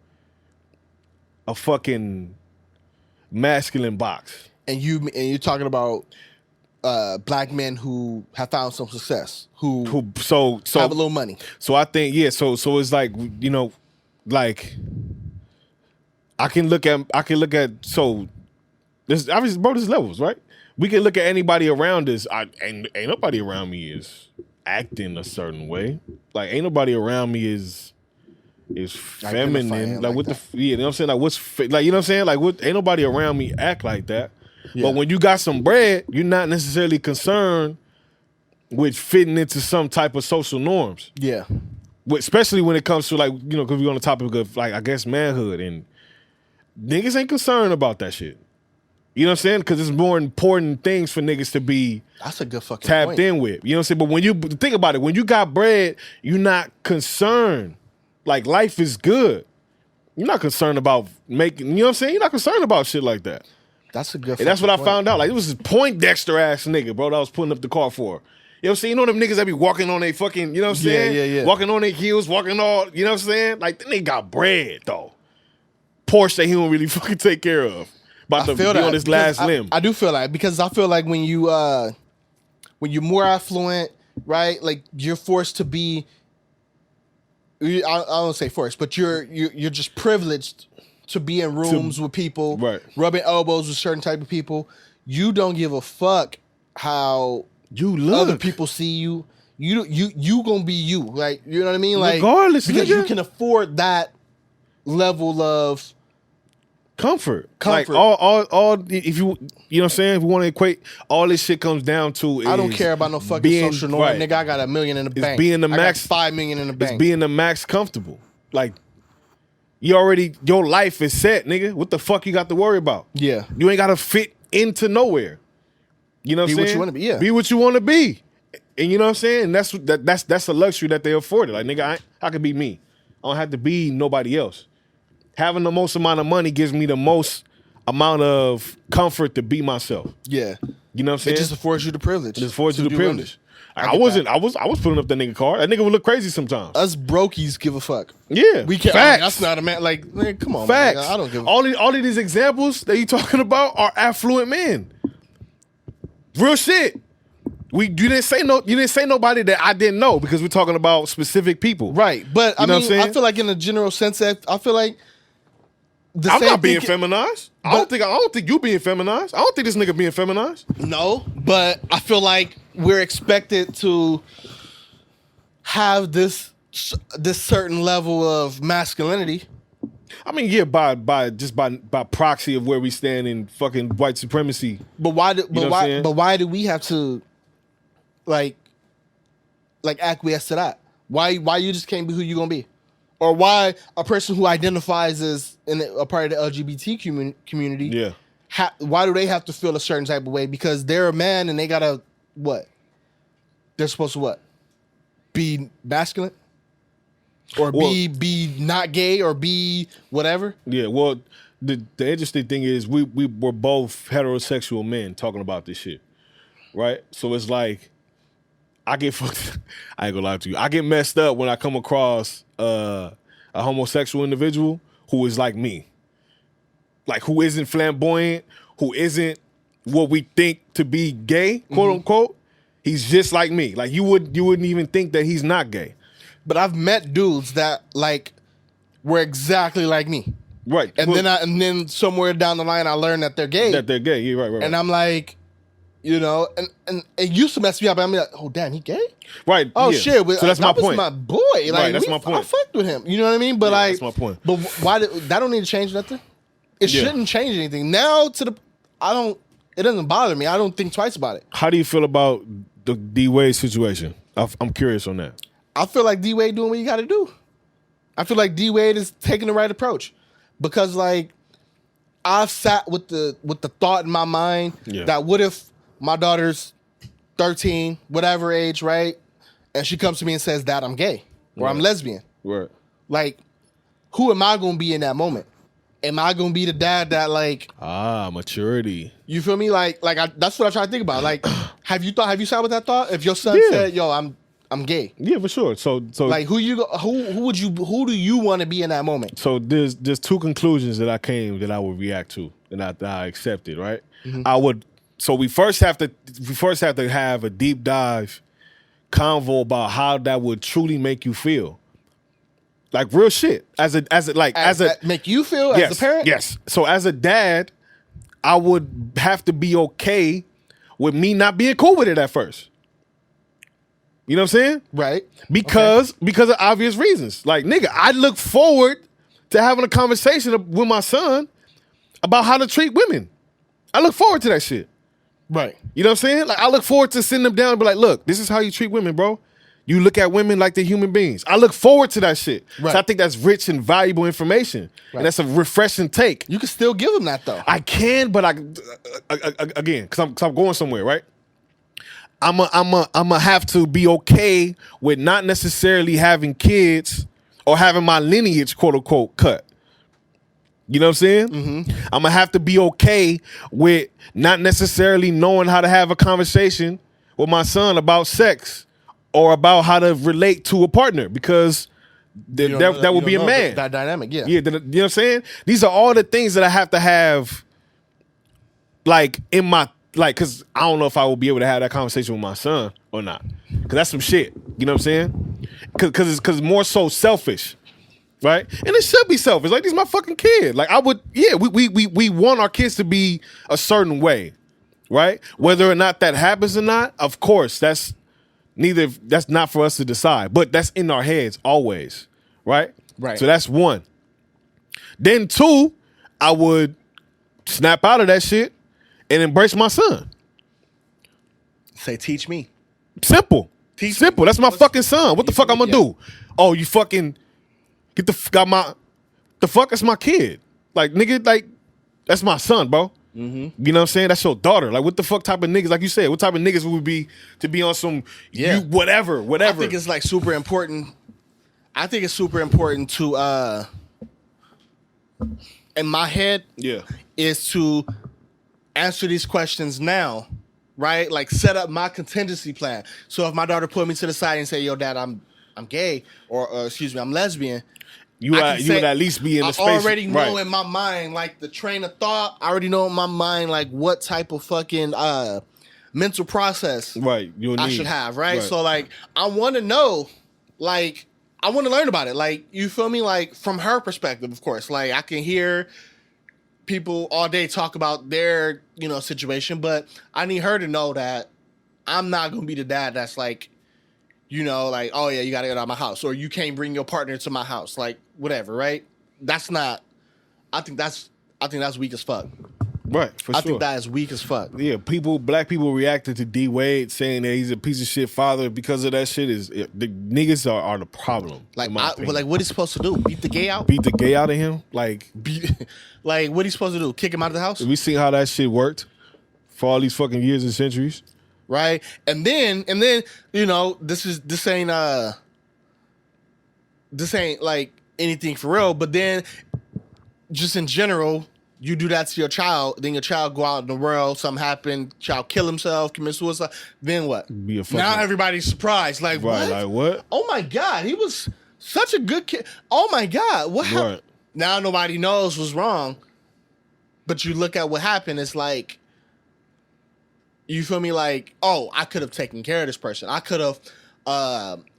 a fucking masculine box. And you're talking about black men who have found some success, who so have a little money. So I think so it's like like I can look at so there's obviously bro, there's levels, right? We can look at anybody around us. Ain't nobody around me is acting a certain way. Like ain't nobody around me is feminine. Like what that. you know what I'm saying? Like what's like you know what I'm saying? Like what ain't nobody around me act like that. Yeah. But when you got some bread, you're not necessarily concerned with fitting into some type of social norms. Yeah. Especially when it comes to like, because we're on the topic of like, I guess manhood, and niggas ain't concerned about that shit. You know what I'm saying? Because it's more important things for niggas to be That's a good fucking tapped point. in with. You know what I'm saying? But when you think about it, when you got bread, you're not concerned. Like life is good. You're not concerned about making, you know what I'm saying? You're not concerned about shit like that. That's a good And that's what I point. found out. Like, it was this Poindexter ass nigga, bro, that I was putting up the car for. You know what I'm saying? You know them niggas that be walking on their fucking, you know what I'm saying? Yeah. Walking on their heels, walking all, you know what I'm saying? Like, then they got bread, though. Porsche that he don't really fucking take care of. About to be on his last limb. I do feel that because I feel like when you're more affluent, right? Like you're forced to be. I don't say forced, but you're just privileged to be in rooms with people, right. rubbing elbows with certain type of people. You don't give a fuck how you look. other people see you. You gonna be you, like you know what I mean? Like regardless, because nigga. you can afford that level of comfort. Like all if you know what I'm saying, if you want to equate, all this shit comes down to is I don't care about no fucking social norm, right. nigga. I got $1 million in the It's bank. being the I max got $5 million in the bank. It's being the max comfortable. Like your life is set, nigga. What the fuck you got to worry about? Yeah. You ain't gotta fit into nowhere. You know what I'm saying? Be what you wanna be, yeah. Be what you wanna be. And you know what I'm saying? And that's a luxury that they afforded. Like, nigga, I could be me. I don't have to be nobody else. Having the most amount of money gives me the most amount of comfort to be myself. Yeah. You know what I'm saying? It just affords you the privilege. It just affords you the do privilege. I I was putting up that nigga car. That nigga would look crazy sometimes. Us brokies give a fuck. Yeah. We can't. Facts. That's not a man. Like, man, come on, Facts. man. I don't give a all of these examples that you talking about are affluent men. Real shit. You didn't say nobody that I didn't know because we're talking about specific people. Right. But You know what I'm saying? I feel like in a general sense, I feel like I'm not being feminized. I don't think you being feminized. I don't think this nigga being feminized. No, but I feel like we're expected to have this certain level of masculinity. I mean, yeah, by proxy of where we stand in fucking white supremacy. But why do we have to like acquiesce to that? Why you just can't be who you gonna be? Or why a person who identifies as a part of the LGBT community, yeah, why do they have to feel a certain type of way? Because they're a man and they gotta what? They're supposed to what? Be masculine? Or be not gay or be whatever? Yeah, well, the interesting thing is we were both heterosexual men talking about this shit, right? So it's like I get fucked. I ain't gonna lie to you. I get messed up when I come across a homosexual individual who is like me, like who isn't flamboyant, who isn't what we think to be gay, quote unquote. He's just like me. Like you wouldn't even think that he's not gay. But I've met dudes that like were exactly like me, right? And then somewhere down the line, I learned that they're gay. Yeah, right. And I'm like, you know, and it used to mess me up. I'm like, oh damn, he gay? Right. Oh yeah. shit. So that's my point. My boy. Like, right. That's my point. I fucked with him. You know what I mean? But that's my point. But why? That don't need to change nothing. It shouldn't change anything. Now it doesn't bother me. I don't think twice about it. How do you feel about the D-Wade situation? I'm curious on that. I feel like D-Wade doing what you got to do. I feel like D-Wade is taking the right approach because, like, I've sat with the thought in my mind that what if my daughter's 13, whatever age, right, and she comes to me and says that I'm gay or I'm lesbian. Right. Like, who am I going to be in that moment? Am I going to be the dad that, like... maturity. You feel me? That's what I try to think about. Like, have you sat with that thought? If your son said, yo, I'm gay. Yeah, for sure. So like who do you want to be in that moment? So there's two conclusions that I would react to and I accepted, right? Mm-hmm. So we first have to have a deep dive convo about how that would truly make you feel. Like real shit. As a make you feel as a parent? Yes. So as a dad, I would have to be okay with me not being cool with it at first. You know what I'm saying? Right. Because of obvious reasons. Like, nigga, I look forward to having a conversation with my son about how to treat women. I look forward to that shit. Right. You know what I'm saying? Like, I look forward to sitting them down and be like, look, this is how you treat women, bro. You look at women like they're human beings. I look forward to that shit. Right. So I think that's rich and valuable information. Right. And that's a refreshing take. You can still give them that, though. I can, but again, because I'm going somewhere, right? I'm a have to be okay with not necessarily having kids or having my lineage, quote unquote, cut. You know what I'm saying? Mm-hmm. I'm gonna have to be okay with not necessarily knowing how to have a conversation with my son about sex or about how to relate to a partner because that would be a man. That dynamic, yeah. Yeah, you know what I'm saying? These are all the things that I have to have, like, in my, like, because I don't know if I will be able to have that conversation with my son or not. Because that's some shit. You know what I'm saying? Because it's more so selfish. Right? And it should be selfish. Like, this is my fucking kid. Like, we want our kids to be a certain way. Right? Whether or not that happens or not, of course, that's not for us to decide. But that's in our heads always. Right? Right. So that's one. Then two, I would snap out of that shit and embrace my son. Say, teach me. Simple. Simple. That's my fucking son. What the fuck I'm gonna do? Oh, you fucking get the fuck? That's my kid. Like, nigga, like, that's my son, bro. Mm-hmm. You know what I'm saying? That's your daughter. Like, what the fuck type of niggas, like you said, what type of niggas would we be to be on some whatever. I think it's like super important. I think it's super important to in my head, is to answer these questions now, right? Like, set up my contingency plan. So if my daughter put me to the side and say, "Yo, Dad, I'm gay," or excuse me, I'm lesbian, you would at least be in the space. I already know in my mind, like, the train of thought. I already know in my mind, like, what type of fucking mental process I should have, right? So, like, I want to know, like, I want to learn about it. Like, you feel me? Like, from her perspective, of course. Like, I can hear people all day talk about their, situation, but I need her to know that I'm not going to be the dad that's like, like, oh yeah, you got to get out of my house, or you can't bring your partner to my house, like, whatever, right? That's not I think that's weak as fuck. Right, for I sure. think that is weak as fuck. Yeah, black people reacted to D Wade saying that he's a piece of shit father because of that shit. The niggas are the problem. Like, what he's supposed to do? Beat the gay out? Beat the gay out of him? Like, like, what he's supposed to do? Kick him out of the house? we seen how that shit worked for all these fucking years and centuries. Right, and then you know, this ain't like anything for real. But then, just in general, you do that to your child, then your child go out in the world, something happen, child kill himself, commit suicide. Then what? Now everybody's surprised. Like, right, what? Like what? Oh my God, he was such a good kid. Oh my God, what happened? Right. Now nobody knows what's wrong. But you look at what happened, it's like, you feel me? Like, oh, I could have taken care of this person. I could have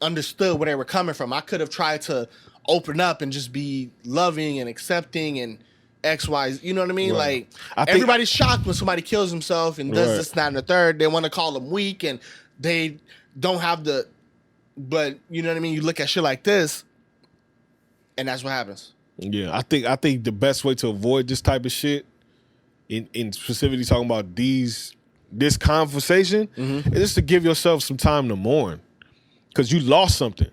understood where they were coming from. I could have tried to open up and just be loving and accepting and X, Y, you know what I mean? Right. Like, everybody's shocked when somebody kills himself and does this, that, and the third. They want to call them weak and they don't have the, but you know what I mean? You look at shit like this and that's what happens. Yeah, I think the best way to avoid this type of shit, in specifically talking about this conversation, is just to give yourself some time to mourn, because you lost something.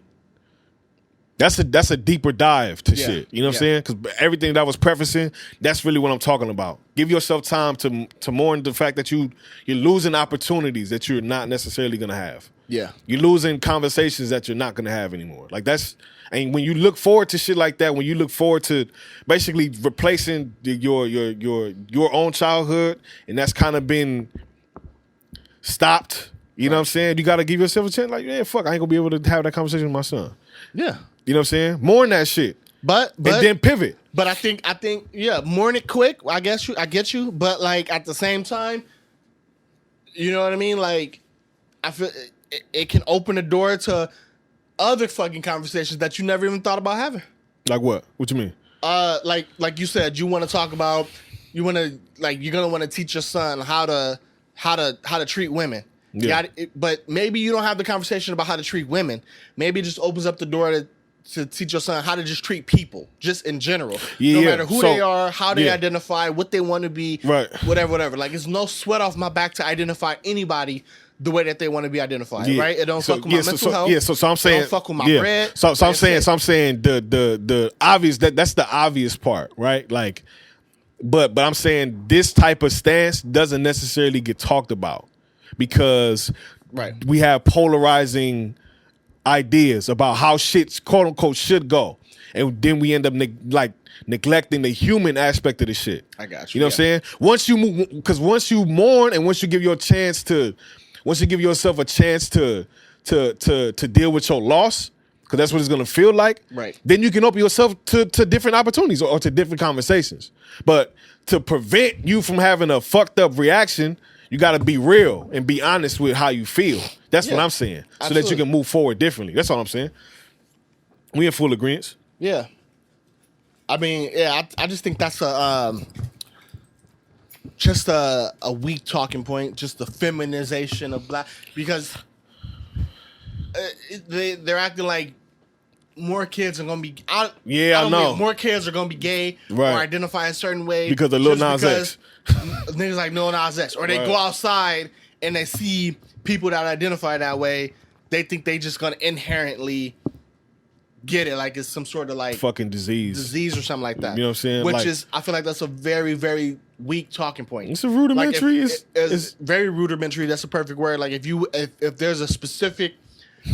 That's a deeper dive to shit. You know what I'm saying? Because everything that I was prefacing, that's really what I'm talking about. Give yourself time to mourn the fact that you're losing opportunities that you're not necessarily gonna have. Yeah, you're losing conversations that you're not gonna have anymore. Like and when you look forward to shit like that, when you look forward to basically replacing your own childhood, and that's kind of been stopped. You know what I'm saying? You got to give yourself a chance. Like, yeah, fuck, I ain't gonna be able to have that conversation with my son. Yeah. You know what I'm saying? Mourn that shit. But and then pivot. But I think yeah, mourn it quick. I get you. But like at the same time, you know what I mean? Like, I feel it can open the door to other fucking conversations that you never even thought about having. Like what? What you mean? Like you said, you want to talk about, you're gonna want to teach your son how to treat women. Yeah. But maybe you don't have the conversation about how to treat women. Maybe it just opens up the door to teach your son how to just treat people, just in general. No matter who they are, how they identify, what they want to be, right? Whatever. Like, it's no sweat off my back to identify anybody the way that they want to be identified, right? It don't fuck with my mental health. Yeah, so I'm saying, it don't fuck with my bread. So I'm saying the obvious, that's the obvious part, right? Like, but I'm saying this type of stance doesn't necessarily get talked about, because we have polarizing ideas about how shit, quote unquote, should go, and then we end up neglecting the human aspect of the shit. I got you. You know what I'm saying? Once you mourn, and once you give yourself a chance to deal with your loss, because that's what it's gonna feel like. Right. Then you can open yourself to different opportunities or to different conversations. But to prevent you from having a fucked up reaction, you got to be real and be honest with how you feel. That's what I'm saying. So that you can move forward differently. That's all I'm saying. We in full agreement. Yeah. I mean, yeah, I just think that's just a weak talking point, just the feminization of black, because they're acting like more kids are gonna be. I know more kids are gonna be gay or identify a certain way because of Lil Nas X. Niggas like Lil Nas X, or they go outside and they see people that identify that way. They think they just gonna inherently get it, like it's some sort of like fucking disease or something like that. You know what I'm saying? Which is, I feel like that's a very, very weak talking point. It's a rudimentary. Like it's very rudimentary. That's a perfect word. Like if there's a specific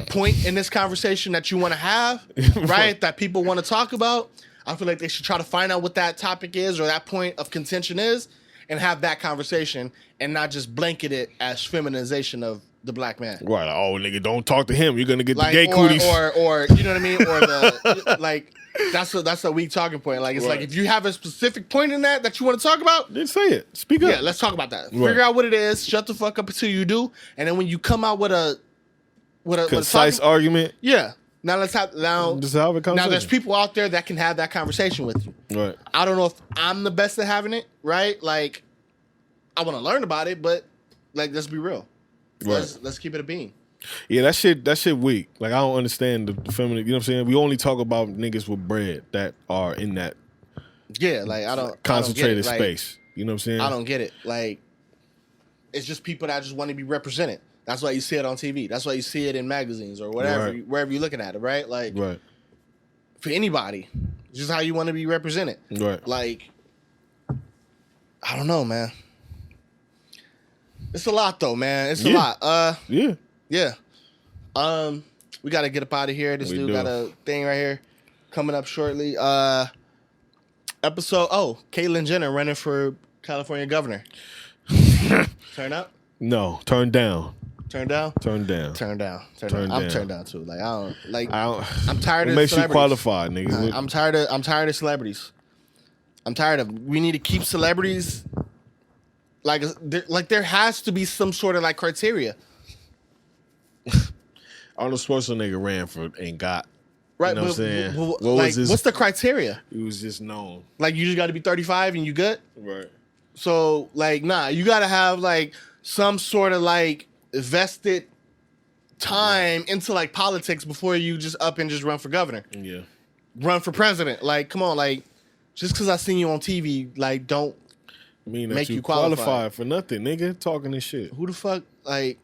point in this conversation that you want to have, right, that people want to talk about, I feel like they should try to find out what that topic is or that point of contention is, and have that conversation, and not just blanket it as feminization of the black man. Right. Oh, nigga, don't talk to him. You're gonna get like, the gay cooties. Or you know what I mean? Or the like. That's a weak talking point. Like, it's like, if you have a specific point in that you want to talk about, then say it. Speak up. Yeah, let's talk about that. Figure out what it is. Shut the fuck up until you do. And then when you come out with a concise argument. Yeah. Now let's have just have a conversation. Now there's people out there that can have that conversation with you. Right. I don't know if I'm the best at having it. Right. Like, I want to learn about it, but like, let's be real. Right. Let's keep it a bean. Yeah, that shit weak. Like, I don't understand the feminine. You know what I'm saying? We only talk about niggas with bread that are in that Yeah, like I don't concentrated I don't get it. space. You know what I'm saying? I don't get it. Like, it's just people that just want to be represented. That's why you see it on TV. That's why you see it in magazines or whatever, Right. wherever you're looking at it, right? Like, Right. for anybody, it's just how you want to be represented. Right. Like, I don't know, man. It's a lot, though, man. It's a lot. Yeah. Yeah. We got to get up out of here. This We dude do. got a thing right here coming up shortly. Caitlyn Jenner running for California governor. Turn up? No. Turn down. Turn down? Turn down. Turn down. Turn Turn down. I'm down. turned down too. Like I don't. I'm tired of It makes you celebrities. qualified, nigga. I'm tired of celebrities. I'm tired of. We need to keep celebrities. Like there has to be some sort of like criteria. Arnold Schwarzenegger ran for and got. Right, You know what I'm saying? What like, was his? what's the criteria? He was just known. Like, you just got to be 35 and you good? Right. So, like, nah, you got to have, like, some sort of, like, vested time into, like, politics before you just up and just run for governor. Yeah. Run for president. Like, come on, like, just because I seen you on TV, like, don't Mean that make you you qualified. qualified for nothing, nigga. Talking this shit. Who the fuck, like,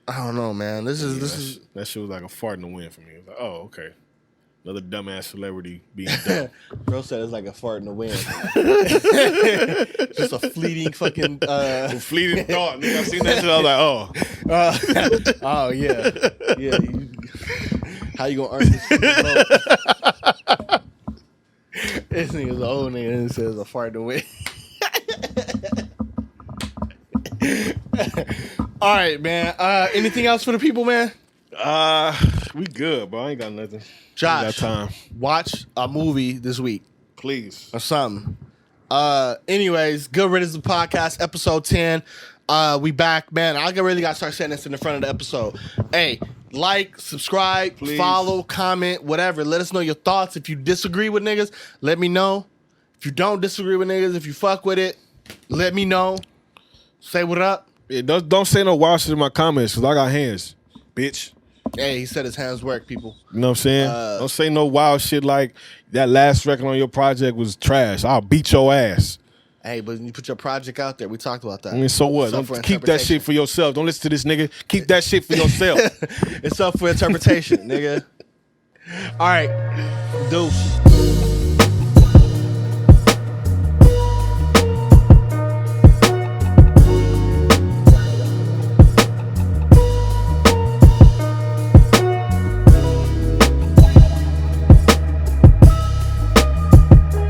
I don't know, man. This is That shit was like a fart in the wind for me. It was like, oh, okay. Another dumbass celebrity being dumb. Bro said it's like a fart in the wind. Just a fleeting fucking. Fleeting thought, nigga. I seen that shit. I was like, oh. Oh yeah, yeah. How you gonna earn this? Vote? This nigga's an old nigga and says a fart in the wind. All right, man. Anything else for the people, man? We good, bro. I ain't got nothing. Josh, Ain't got time. watch a movie this week Please. or something. Anyways, Good Riddance the podcast, episode 10. We back, man. I really got to start setting this in the front of the episode. Hey, like, subscribe, Please. follow, comment, whatever. Let us know your thoughts. If you disagree with niggas, let me know. If you don't disagree with niggas, if you fuck with it, let me know. Say what up. Yeah, don't say no wild shit in my comments, because I got hands, bitch. Hey, he said his hands work, people. You know what I'm saying? Don't say no wild shit like that last record on your project was trash. I'll beat your ass. Hey, but you put your project out there. We talked about that. I mean, so what? It's up for Don't keep that interpretation. shit for yourself. Don't listen to this nigga. Keep that shit for yourself. It's up for interpretation, nigga. All right. Deuce.